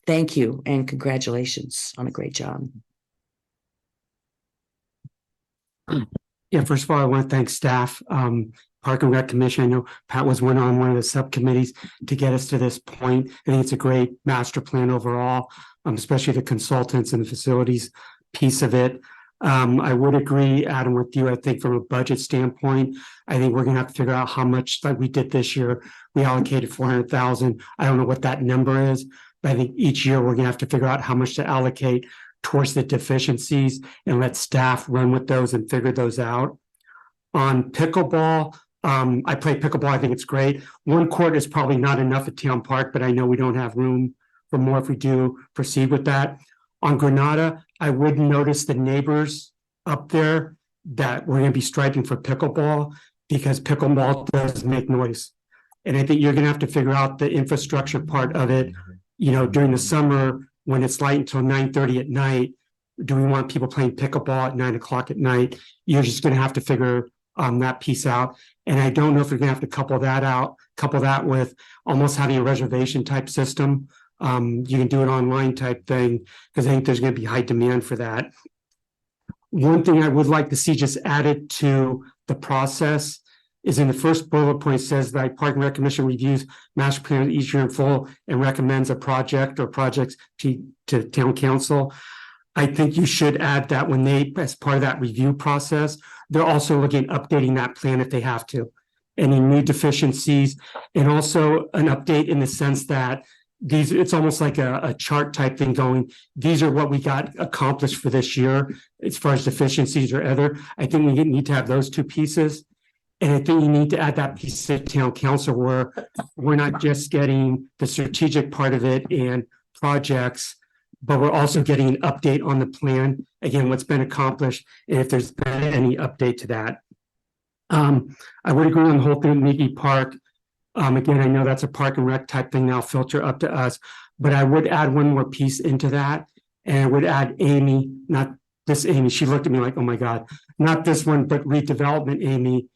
thank you and congratulations on a great job. Yeah, first of all, I want to thank staff, Park and Rec Commission. I know Pat was one of the subcommittees to get us to this point. I think it's a great master plan overall, especially the consultants and the facilities piece of it. I would agree, Adam, with you. I think from a budget standpoint, I think we're going to have to figure out how much, like we did this year. We allocated 400,000. I don't know what that number is, but I think each year we're going to have to figure out how much to allocate towards the deficiencies and let staff run with those and figure those out. On pickleball, I play pickleball. I think it's great. One court is probably not enough at Town Park, but I know we don't have room for more if we do proceed with that. On Granada, I would notice the neighbors up there that we're gonna be striping for pickleball because pickleball does make noise. And I think you're gonna have to figure out the infrastructure part of it, during the summer when it's light until 9:30 at night. Do we want people playing pickleball at 9 o'clock at night? You're just gonna have to figure that piece out. And I don't know if you're gonna have to couple that with almost having a reservation type system. You can do an online type thing, because I think there's gonna be high demand for that. One thing I would like to see just added to the process is in the first bullet point says that Park and Rec Commission reviews master plan each year in full and recommends a project or projects to town council. I think you should add that when they, as part of that review process, they're also looking at updating that plan if they have to. Any new deficiencies, and also an update in the sense that it's almost like a chart type thing going, these are what we got accomplished for this year as far as deficiencies or other. I think we need to have those two pieces. And I think you need to add that piece to town council where we're not just getting the strategic part of it and projects, but we're also getting an update on the plan. Again, what's been accomplished, and if there's been any update to that. I would agree on the whole thing with Mickey Park. Again, I know that's a Park and Rec type thing now, filter up to us, but I would add one more piece into that. And I would add Amy, not this Amy. She looked at me like, oh my God, not this one, but redevelopment Amy.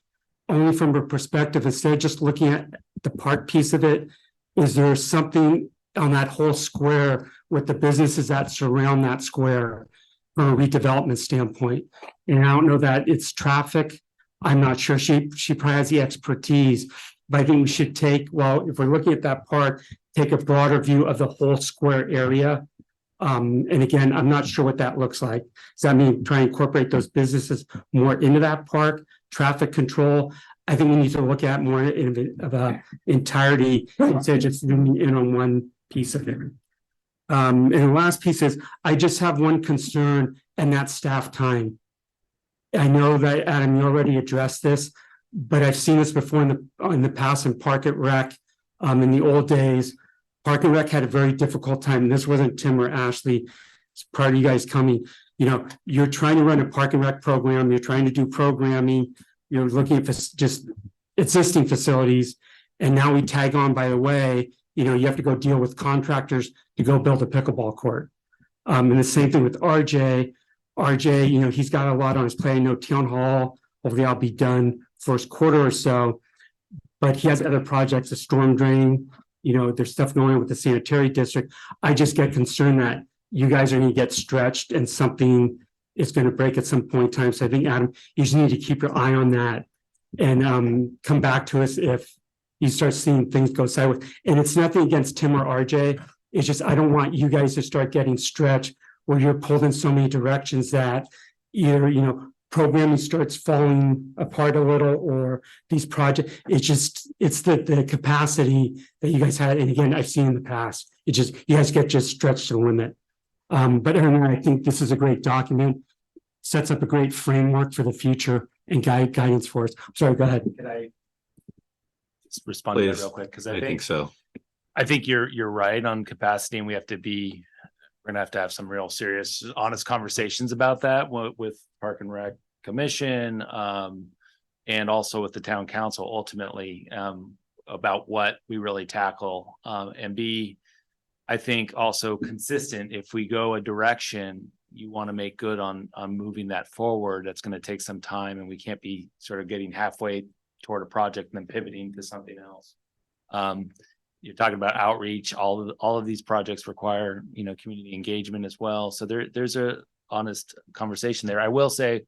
Only from her perspective, instead of just looking at the park piece of it, is there something on that whole square with the businesses that surround that square from a redevelopment standpoint? And I don't know that it's traffic. I'm not sure. She probably has the expertise, but I think we should take, well, if we're looking at that park, take a broader view of the whole square area. And again, I'm not sure what that looks like. Does that mean try and incorporate those businesses more into that park? Traffic control? I think we need to look at more of a entirety instead of just zooming in on one piece of it. And the last piece is, I just have one concern, and that's staff time. I know that, Adam, you already addressed this, but I've seen this before in the past in Park and Rec. In the old days, Park and Rec had a very difficult time. And this wasn't Tim or Ashley. It's part of you guys coming. You're trying to run a Park and Rec program. You're trying to do programming. You're looking at just existing facilities. And now we tag on, by the way, you have to go deal with contractors to go build a pickleball court. And the same thing with RJ. RJ, he's got a lot on his plate. I know town hall, hopefully I'll be done first quarter or so, but he has other projects, a storm drain, there's stuff going on with the sanitary district. I just get concerned that you guys are going to get stretched and something is going to break at some point in time. So I think, Adam, you just need to keep your eye on that and come back to us if you start seeing things go sideways. And it's nothing against Tim or RJ. It's just, I don't want you guys to start getting stretched where you're pulled in so many directions that either, programming starts falling apart a little, or these projects, it's the capacity that you guys had. And again, I've seen in the past, you guys get just stretched to the limit. But anyway, I think this is a great document, sets up a great framework for the future and guidance for us. Sorry, go ahead. Can I just respond to that real quick? Because I think so. I think you're right on capacity, and we're gonna have to have some real serious, honest conversations about that with Park and Rec Commission, and also with the town council ultimately, about what we really tackle, and be, I think, also consistent. If we go a direction, you want to make good on moving that forward. That's going to take some time, and we can't be sort of getting halfway toward a project and then pivoting to something else. You're talking about outreach. All of these projects require, community engagement as well. So there's a honest conversation there. I will say,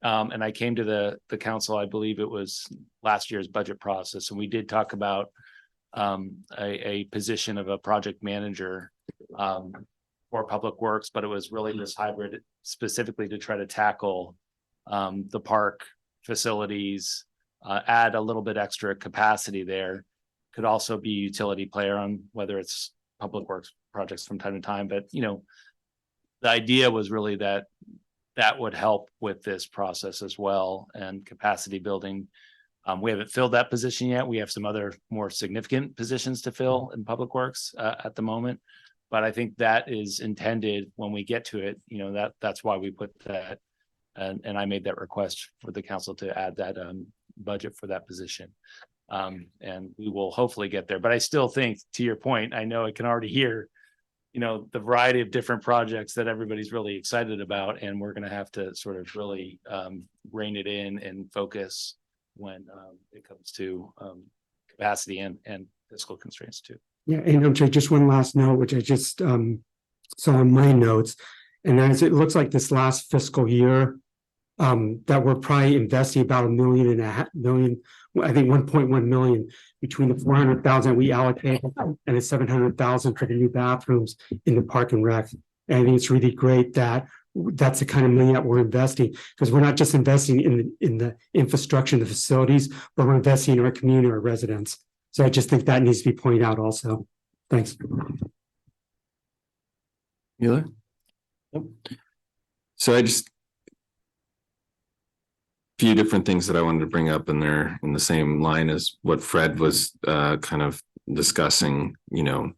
and I came to the council, I believe it was last year's budget process, and we did talk about a position of a project manager for public works, but it was really this hybrid specifically to try to tackle the park facilities, add a little bit extra capacity there. Could also be utility player on whether it's public works projects from time to time, but the idea was really that that would help with this process as well and capacity building. We haven't filled that position yet. We have some other more significant positions to fill in Public Works at the moment. But I think that is intended when we get to it, you know, that's why we put that. And I made that request for the council to add that budget for that position. And we will hopefully get there. But I still think, to your point, I know I can already hear, you know, the variety of different projects that everybody's really excited about. And we're going to have to sort of really rein it in and focus when it comes to capacity and fiscal constraints too. Yeah, and I'm sorry, just one last note, which I just saw in my notes, and that is, it looks like this last fiscal year that we're probably investing about $1.5 million, I think 1.1 million between the 400,000 we allocated and the 700,000 for the new bathrooms in the Park and Rec. And I think it's really great that that's the kind of money that we're investing, because we're not just investing in the infrastructure and the facilities, but we're investing in our community, our residents. So I just think that needs to be pointed out also. Thanks. Mueller? So I just few different things that I wanted to bring up in there in the same line as what Fred was kind of discussing. You know,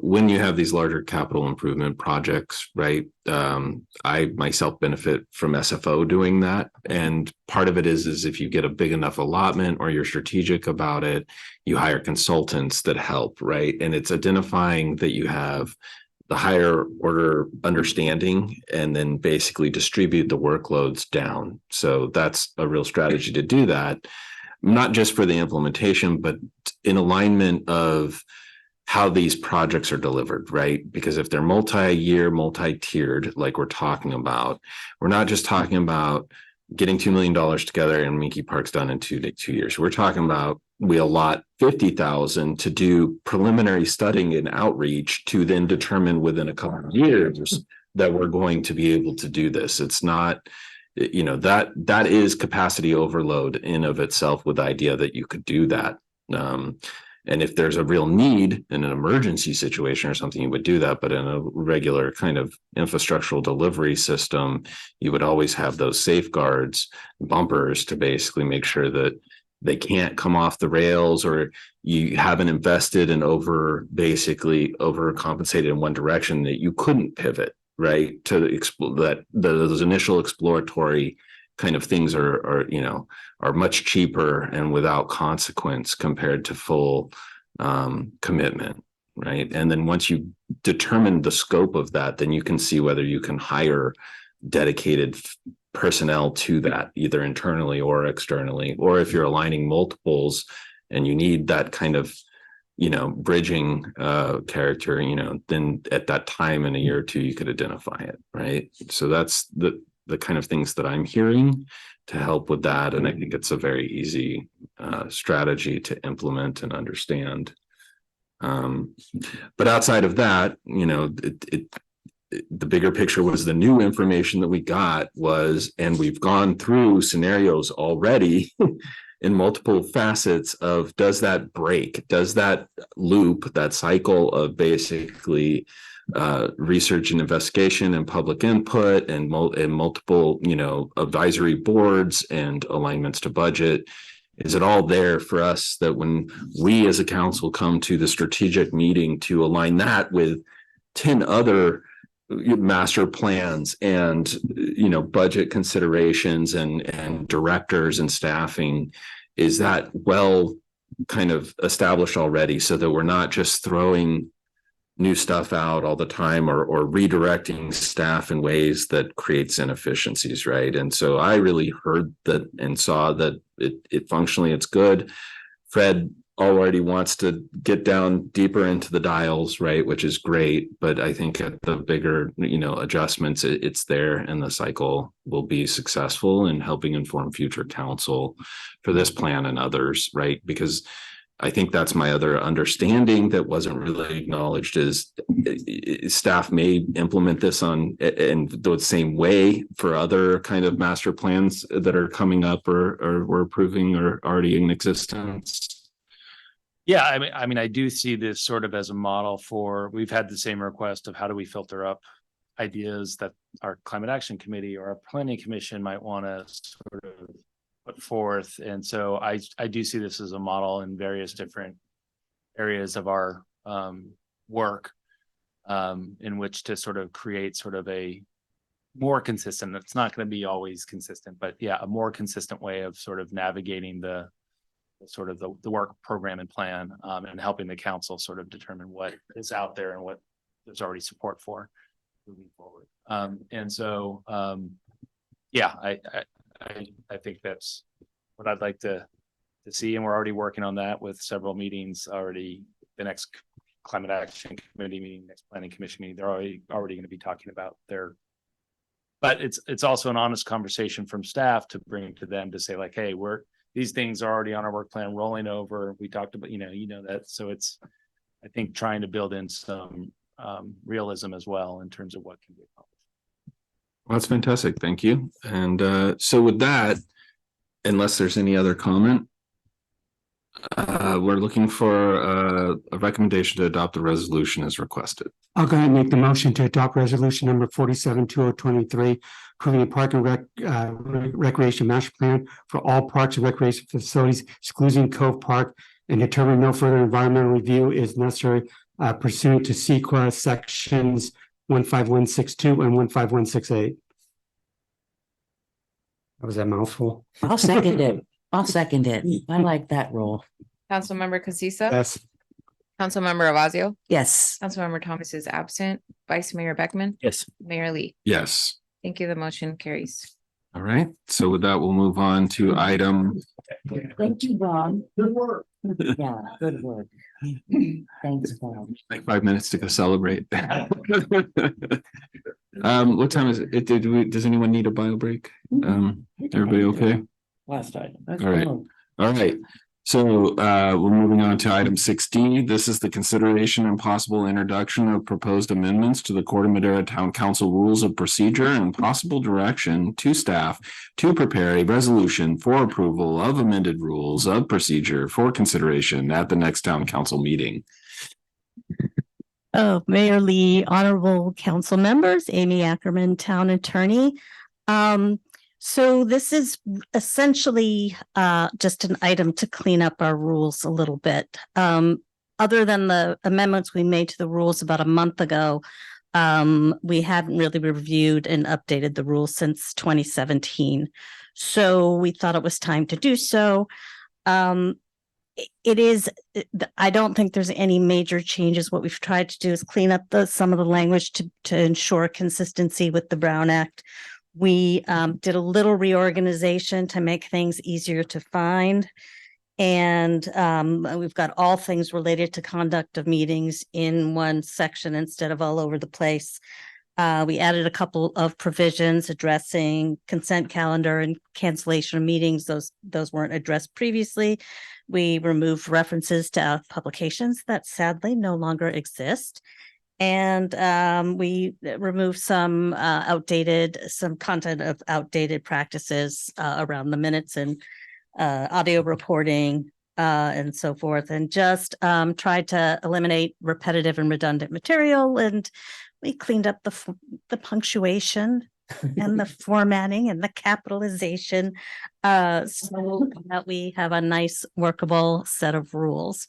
when you have these larger capital improvement projects, right? I myself benefit from SFO doing that. And part of it is if you get a big enough allotment or you're strategic about it, you hire consultants that help, right? And it's identifying that you have the higher order understanding and then basically distribute the workloads down. So that's a real strategy to do that, not just for the implementation, but in alignment of how these projects are delivered, right? Because if they're multi-year, multi-tiered, like we're talking about, we're not just talking about getting $2 million together and Minky Park's done in two years. We're talking about we allot 50,000 to do preliminary studying and outreach to then determine within a couple of years that we're going to be able to do this. It's not, you know, that is capacity overload in of itself, with the idea that you could do that. And if there's a real need in an emergency situation or something, you would do that. But in a regular kind of infrastructural delivery system, you would always have those safeguards, bumpers to basically make sure that they can't come off the rails, or you haven't invested and overcompensated in one direction that you couldn't pivot, right? To explore that those initial exploratory kind of things are much cheaper and without consequence compared to full commitment, right? And then once you determine the scope of that, then you can see whether you can hire dedicated personnel to that, either internally or externally, or if you're aligning multiples and you need that kind of, you know, bridging character, you know, then at that time in a year or two, you could identify it, right? So that's the kind of things that I'm hearing to help with that. And I think it's a very easy strategy to implement and understand. But outside of that, you know, the bigger picture was the new information that we got was, and we've gone through scenarios already in multiple facets of, does that break? Does that loop, that cycle of basically research and investigation and public input and multiple, you know, advisory boards and alignments to budget, is it all there for us that when we as a council come to the strategic meeting to align that with 10 other master plans and, you know, budget considerations and directors and staffing, is that well kind of established already, so that we're not just throwing new stuff out all the time or redirecting staff in ways that creates inefficiencies, right? And so I really heard that and saw that it functionally it's good. Fred already wants to get down deeper into the dials, right, which is great. But I think at the bigger, you know, adjustments, it's there, and the cycle will be successful in helping inform future council for this plan and others, right? Because I think that's my other understanding that wasn't really acknowledged, is staff may implement this in the same way for other kind of master plans that are coming up or we're approving or already in existence. Yeah, I mean, I do see this sort of as a model for, we've had the same request of how do we filter up ideas that our climate action committee or our planning commission might want to sort of put forth. And so I do see this as a model in various different areas of our work in which to sort of create sort of a more consistent, it's not going to be always consistent, but yeah, a more consistent way of sort of navigating the sort of the work program and plan and helping the council sort of determine what is out there and what there's already support for moving forward. And so, yeah, I think that's what I'd like to see. And we're already working on that with several meetings already. The next climate action committee meeting, next planning commission meeting, they're already going to be talking about their, but it's also an honest conversation from staff to bring to them to say like, hey, these things are already on our work plan rolling over. We talked about, you know that. So it's, I think, trying to build in some realism as well in terms of what can be accomplished. Well, that's fantastic. Thank you. And so with that, unless there's any other comment, we're looking for a recommendation to adopt the resolution as requested. I'll go ahead and make the motion to adopt resolution number 47-2023, approving a park and recreation master plan for all parks and recreation facilities, excluding Cove Park, and determine no further environmental review is necessary pursuant to CEQA sections 15162 and 15168. That was a mouthful. I'll second it. I'll second it. I like that role. Councilmember Casissa. Yes. Councilmember Avazio. Yes. Councilmember Thomas is absent. Vice Mayor Beckman. Yes. Mayor Lee. Yes. Thank you. The motion carries. All right. So with that, we'll move on to item. Thank you, Ron. Good work. Yeah, good work. Thanks, Ron. Like 5 minutes to go celebrate. What time is it? Does anyone need a bio break? Everybody okay? Last item. All right. All right. So we're moving on to item 6D. This is the consideration and possible introduction of proposed amendments to the Corte Madera Town Council Rules of Procedure and possible direction to staff to prepare a resolution for approval of amended rules of procedure for consideration at the next town council meeting. Oh, Mayor Lee, honorable council members, Amy Ackerman, town attorney. So this is essentially just an item to clean up our rules a little bit. Other than the amendments we made to the rules about a month ago, we hadn't really reviewed and updated the rules since 2017. So we thought it was time to do so. It is, I don't think there's any major changes. What we've tried to do is clean up some of the language to ensure consistency with the Brown Act. We did a little reorganization to make things easier to find. And we've got all things related to conduct of meetings in one section instead of all over the place. We added a couple of provisions addressing consent calendar and cancellation of meetings. Those weren't addressed previously. We removed references to publications that sadly no longer exist. And we removed some content of outdated practices around the minutes and audio reporting and so forth, and just tried to eliminate repetitive and redundant material. And we cleaned up the punctuation and the formatting and the capitalization so that we have a nice workable set of rules.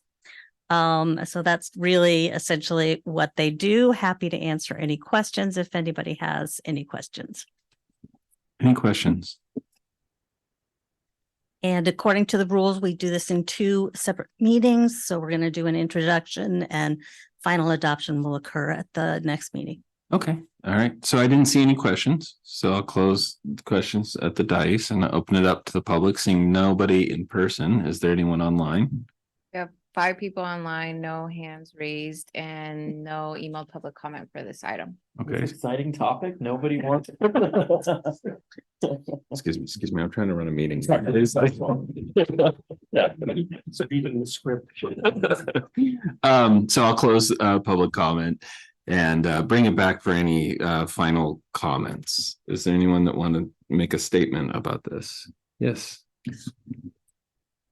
So that's really essentially what they do. Happy to answer any questions if anybody has any questions. Any questions? And according to the rules, we do this in 2 separate meetings. So we're going to do an introduction and final adoption will occur at the next meeting. Okay. All right. So I didn't see any questions. So I'll close the questions at the dais and open it up to the public. Seeing nobody in person. Is there anyone online? We have 5 people online, no hands raised, and no emailed public comment for this item. Okay. Exciting topic. Nobody wants. Excuse me. I'm trying to run a meeting. So even the script. So I'll close public comment and bring it back for any final comments. Is there anyone that want to make a statement about this? Yes.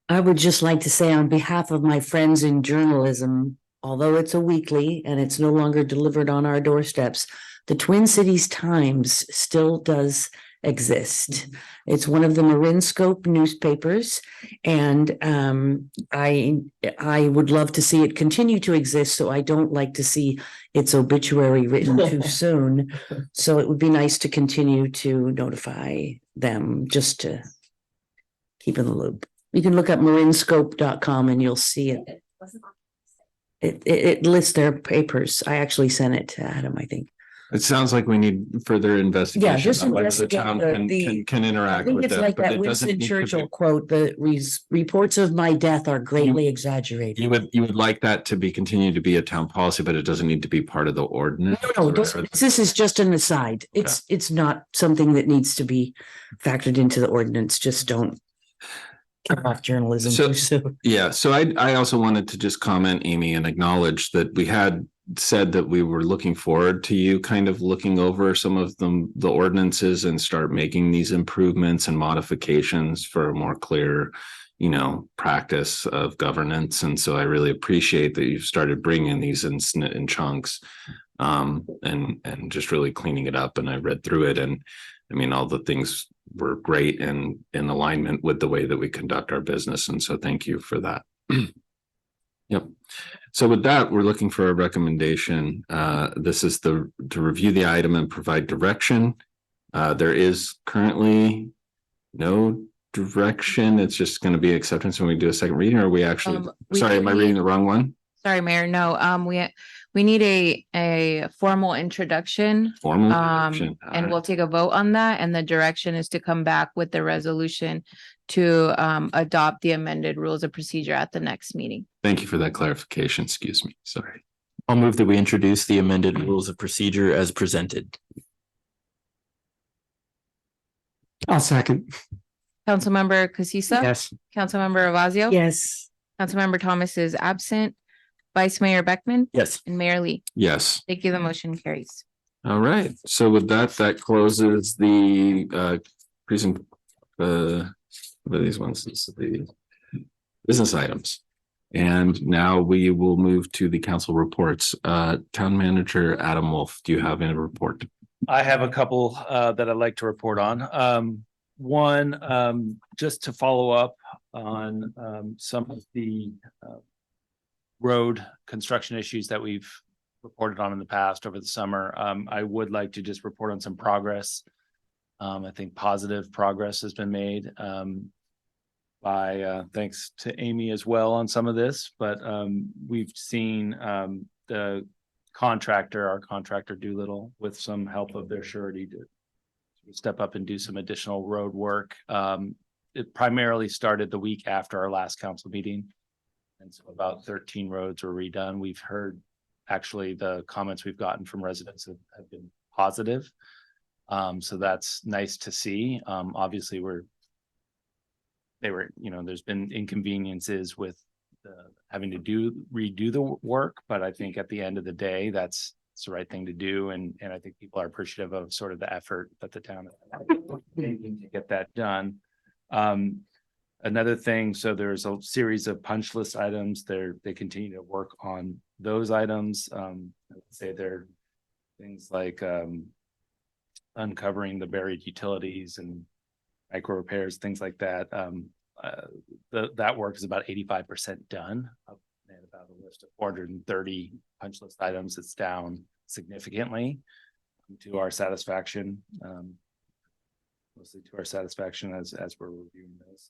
I would just like to say on behalf of my friends in journalism, although it's a weekly and it's no longer delivered on our doorsteps, the Twin Cities Times still does exist. It's one of the Marinscope newspapers, and I would love to see it continue to exist, so I don't like to see its obituary written too soon. So it would be nice to continue to notify them, just to keep in the loop. You can look up marinscope.com and you'll see it. It lists their papers. I actually sent it to Adam, I think. It sounds like we need further investigation. just on whether the investigate town the- can I interact think with it's it, like but that it doesn't Winston need to Churchill be. quote, the reports of my death are greatly exaggerated. You would like that to be continue to be a town policy, but it doesn't need to be part of the ordinance. No, this is just an aside. It's not something that needs to be factored into the ordinance. Just don't kill off journalism too soon. Yeah, so I also wanted to just comment, Amy, and acknowledge that we had said that we were looking forward to you kind of looking over some of the ordinances and start making these improvements and modifications for a more clear, practice of governance. And so I really appreciate that you've started bringing these in chunks, and just really cleaning it up. And I read through it, and I mean, all the things were great and in alignment with the way that we conduct our business. And so thank you for that. Yep. So with that, we're looking for a recommendation. This is to review the item and provide direction. There is currently no direction. It's just going to be acceptance when we do a second reading, or are we actually, sorry, am I reading the wrong one? Sorry, Mayor. No, we need a formal introduction. Formal introduction. And we'll take a vote on that. And the direction is to come back with the resolution to adopt the amended rules of procedure at the next meeting. Thank you for that clarification. Excuse me. Sorry. I'll move that we introduce the amended rules of procedure as presented. I'll second. Councilmember Casissa? Yes. Councilmember Ravazio? Yes. Councilmember Thomas is absent. Vice Mayor Beckman? Yes. And Mayor Lee? Yes. Thank you. The motion carries. All right. So with that closes the present, what are these ones? This is the business items. And now we will move to the council reports. Town Manager Adam Wolf, do you have any report? I have a couple that I'd like to report on. One, just to follow up on some of the road construction issues that we've reported on in the past over the summer. I would like to just report on some progress. I think positive progress has been made by thanks to Amy as well on some of this, but we've seen our contractor Doolittle, with some help of their surety, to step up and do some additional road work. It primarily started the week after our last council meeting. And so about 13 roads were redone. We've heard, actually, the comments we've gotten from residents have been positive. So that's nice to see. Obviously there's been inconveniences with having to redo the work, but I think at the end of the day, that's the right thing to do. And I think people are appreciative of sort of the effort that the town is making to get that done. Another thing, so there's a series of punch list items there. They continue to work on those items. I would say they're things like uncovering the buried utilities and micro repairs, things like that. That work is about 85% done. And about a list of 430 punch list items. It's down significantly to our satisfaction, mostly to our satisfaction as we're reviewing this.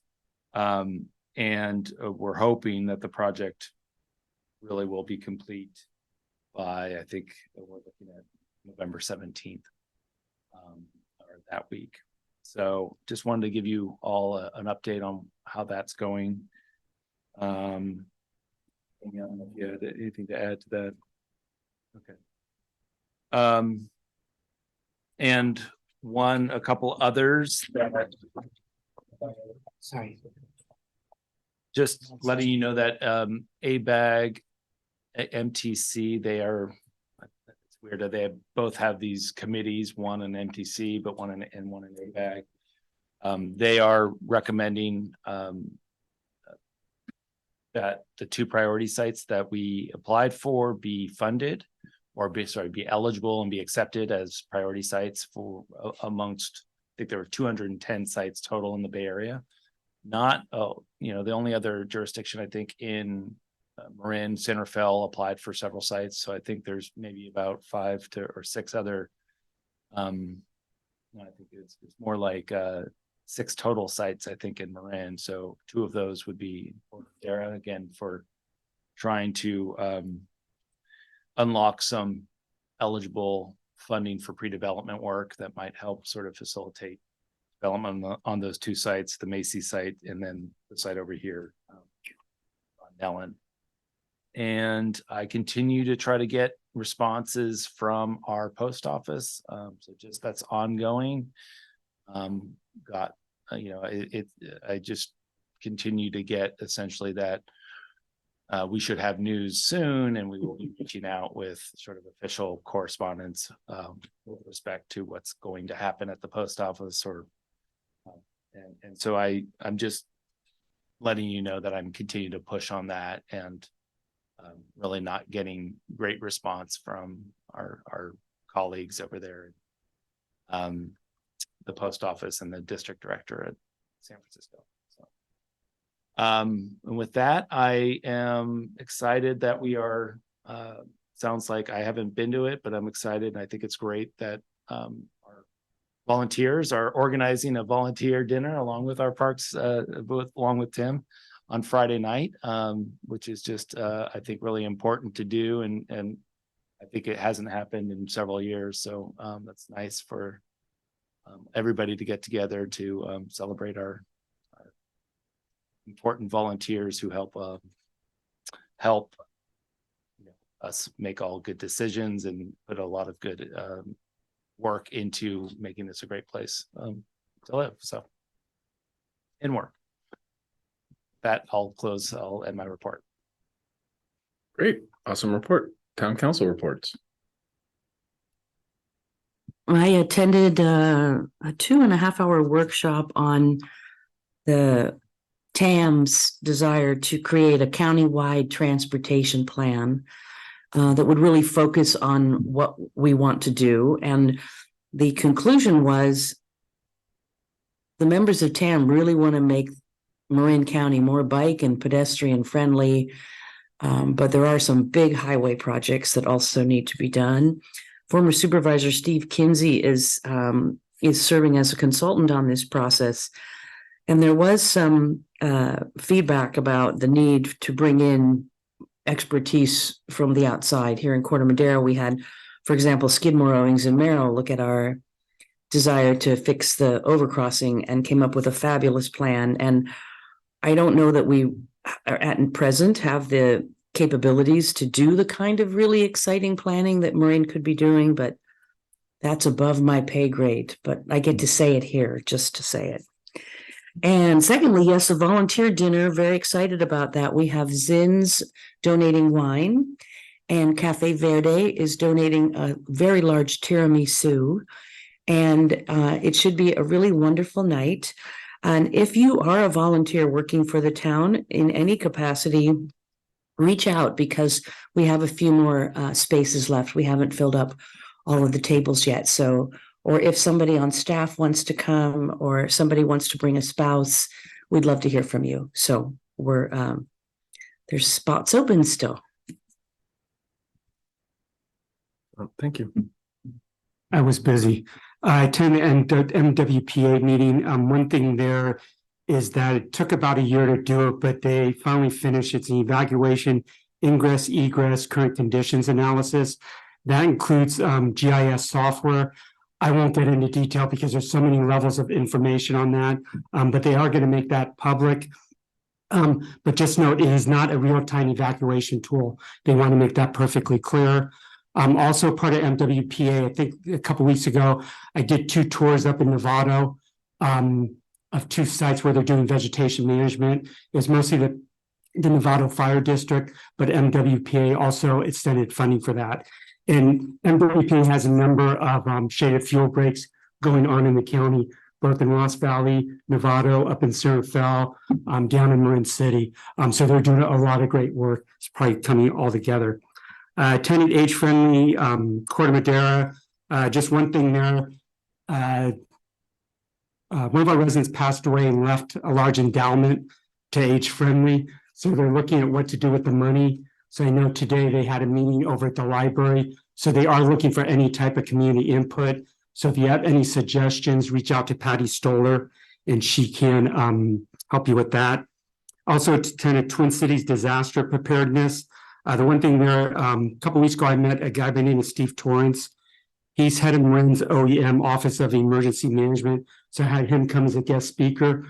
And we're hoping that the project really will be complete by, I think we're looking at November 17th, or that week. So just wanted to give you all an update on how that's going. I don't know if you had anything to add to that. Okay. And a couple others that, sorry, just letting you know that ABAG, MTC, they are, it's weird that they both have these committees, one in MTC, but one in ABAG. They are recommending that the two priority sites that we applied for be funded. be eligible and be accepted as priority sites for amongst, I think there were 210 sites total in the Bay Area. Not, the only other jurisdiction, I think, in Marin, San Rafael applied for several sites. So I think there's maybe about 5 or 6 other, I think it's more like 6 total sites, I think, in Marin. So 2 of those would be Corte Madera, again, for trying to unlock some eligible funding for pre-development work that might help sort of facilitate development on those 2 sites, the Macy site and then the site over here on Nellen. And I continue to try to get responses from our post office. So just that's ongoing. I just continue to get essentially that we should have news soon, and we will be reaching out with sort of official correspondence with respect to what's going to happen at the post office. So I'm just letting you know that I'm continuing to push on that, and really not getting great response from our colleagues over there, the post office and the district director at San Francisco. And with that, I am excited that we are, sounds like I haven't been to it, but I'm excited. And I think it's great that our volunteers are organizing a volunteer dinner along with our parks, along with Tim on Friday night, which is just, I think, really important to do. And I think it hasn't happened in several years. So that's nice for everybody to get together to celebrate our important volunteers who help us make all good decisions and put a lot of good work into making this a great place to live. So, and work. That I'll end my report. Great. Awesome report. Town council reports. I attended a 2.5-hour workshop on the TAM's desire to create a countywide transportation plan that would really focus on what we want to do. And the conclusion was the members of TAM really want to make Marin County more bike and pedestrian friendly. But there are some big highway projects that also need to be done. Former Supervisor Steve Kinsey is serving as a consultant on this process. And there was some feedback about the need to bring in expertise from the outside. Here in Corte Madera, we had, for example, Skidmore, Owings and Merrill look at our desire to fix the overcrossing and came up with a fabulous plan. And I don't know that we are at present have the capabilities to do the kind of really exciting planning that Marin could be doing, but that's above my pay grade. But I get to say it here just to say it. And secondly, yes, a volunteer dinner. Very excited about that. We have Zinn's donating wine, and Cafe Verde is donating a very large tiramisu. And it should be a really wonderful night. And if you are a volunteer working for the town in any capacity, reach out because we have a few more spaces left. We haven't filled up all of the tables yet. So, or if somebody on staff wants to come or somebody wants to bring a spouse, we'd love to hear from you. So there's spots open still. Oh, thank you. I was busy. I attended the MWPA meeting. One thing there is that it took about a year to do it, but they finally finished. It's an evacuation, ingress, egress, current conditions analysis. That includes GIS software. I won't get into detail because there's so many levels of information on that, but they are going to make that public. But just note, it is not a real-time evacuation tool. They want to make that perfectly clear. Also part of MWPA, I think a couple of weeks ago, I did 2 tours up in Novato of 2 sites where they're doing vegetation management. It was mostly the Novato Fire District, but MWPA also extended funding for that. And MWPA has a number of shaded fuel breaks going on in the county, both in Ross Valley, Novato, up in San Rafael, down in Marin City. So they're doing a lot of great work. It's probably coming all together. Attended age friendly, Corte Madera. Just one thing there. One of our residents passed away and left a large endowment to age friendly. So they're looking at what to do with the money. So I know today they had a meeting over at the library. So they are looking for any type of community input. So if you have any suggestions, reach out to Patty Stoller and she can help you with that. Also attended Twin Cities disaster preparedness. The one thing there, a couple weeks ago, I met a guy by the name of Steve Torrance. He's head of Marin's OEM Office of Emergency Management. So I had him come as a guest speaker.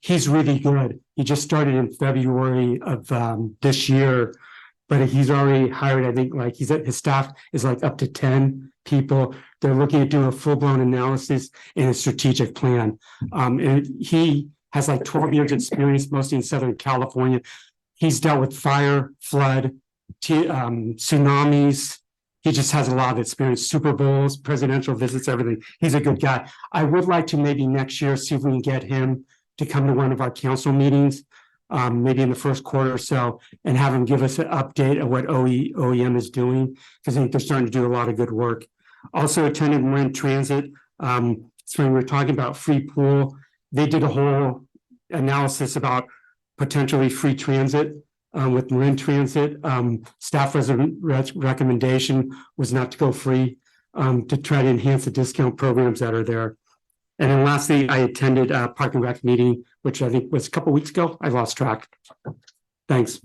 He's really good. He just started in February of this year, but he's already hired, I think, like his staff is like up to 10 people. They're looking at doing a full-blown analysis and a strategic plan. And he has like 12 years experience, mostly in Southern California. He's dealt with fire, flood, tsunamis. He just has a lot of experience, Super Bowls, presidential visits, everything. He's a good guy. I would like to maybe next year see if we can get him to come to one of our council meetings, maybe in the first quarter or so, and have him give us an update of what OEM is doing, because I think they're starting to do a lot of good work. Also attended Marin Transit. So when we're talking about free pool, they did a whole analysis about potentially free transit with Marin Transit. Staff recommendation was not to go free, to try to enhance the discount programs that are there. And then lastly, I attended a Park and Rec meeting, which I think was a couple weeks ago. I lost track. Thanks.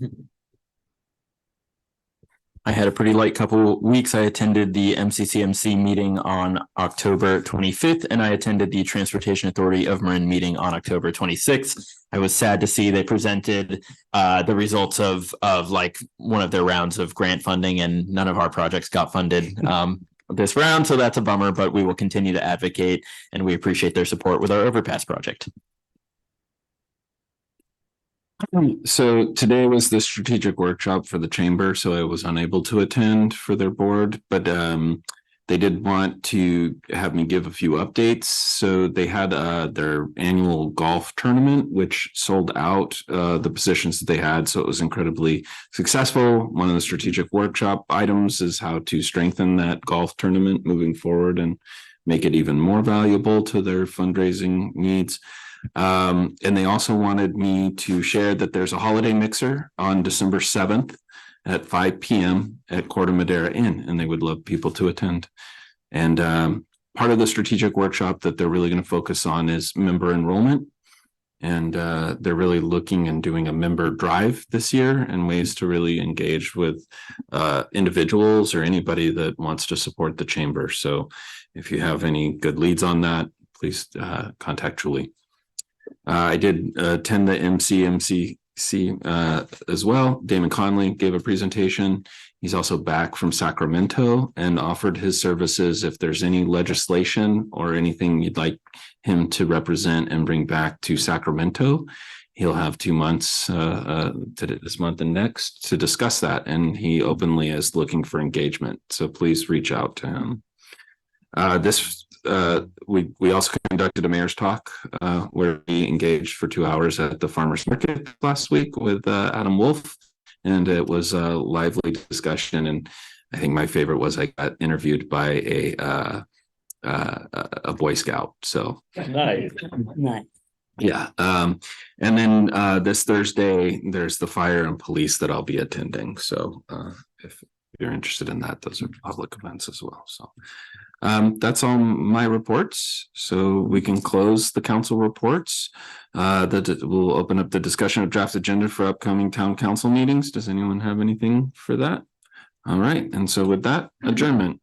I had a pretty light couple weeks. I attended the MCCMC meeting on October 25th, and I attended the Transportation Authority of Marin meeting on October 26th. I was sad to see they presented the results of like one of their rounds of grant funding, and none of our projects got funded this round. So that's a bummer, but we will continue to advocate, and we appreciate their support with our overpass project. So today was the strategic workshop for the chamber, so I was unable to attend for their board, but they did want to have me give a few updates. So they had their annual golf tournament, which sold out the positions that they had. So it was incredibly successful. One of the strategic workshop items is how to strengthen that golf tournament moving forward and make it even more valuable to their fundraising needs. And they also wanted me to share that there's a holiday mixer on December 7th at 5 p.m. at Corte Madera Inn, and they would love people to attend. And part of the strategic workshop that they're really going to focus on is member enrollment. And they're really looking and doing a member drive this year and ways to really engage with individuals or anybody that wants to support the chamber. So if you have any good leads on that, please contact Julie. I did attend the MCC as well. Damon Conley gave a presentation. He's also back from Sacramento and offered his services if there's any legislation or anything you'd like him to represent and bring back to Sacramento. He'll have 2 months, this month and next, to discuss that. And he openly is looking for engagement. So please reach out to him. We also conducted a mayor's talk where we engaged for 2 hours at the farmers market last week with Adam Wolf, and it was a lively discussion. And I think my favorite was I got interviewed by a Boy Scout. So Nice. yeah. And then this Thursday there's the fire and police that I'll be attending. So if you're interested in that, those are public events as well. So that's all my reports. So we can close the council reports. We'll open up the discussion of draft agenda for upcoming town council meetings. Does anyone have anything for that? All right. And so with that, adjournment.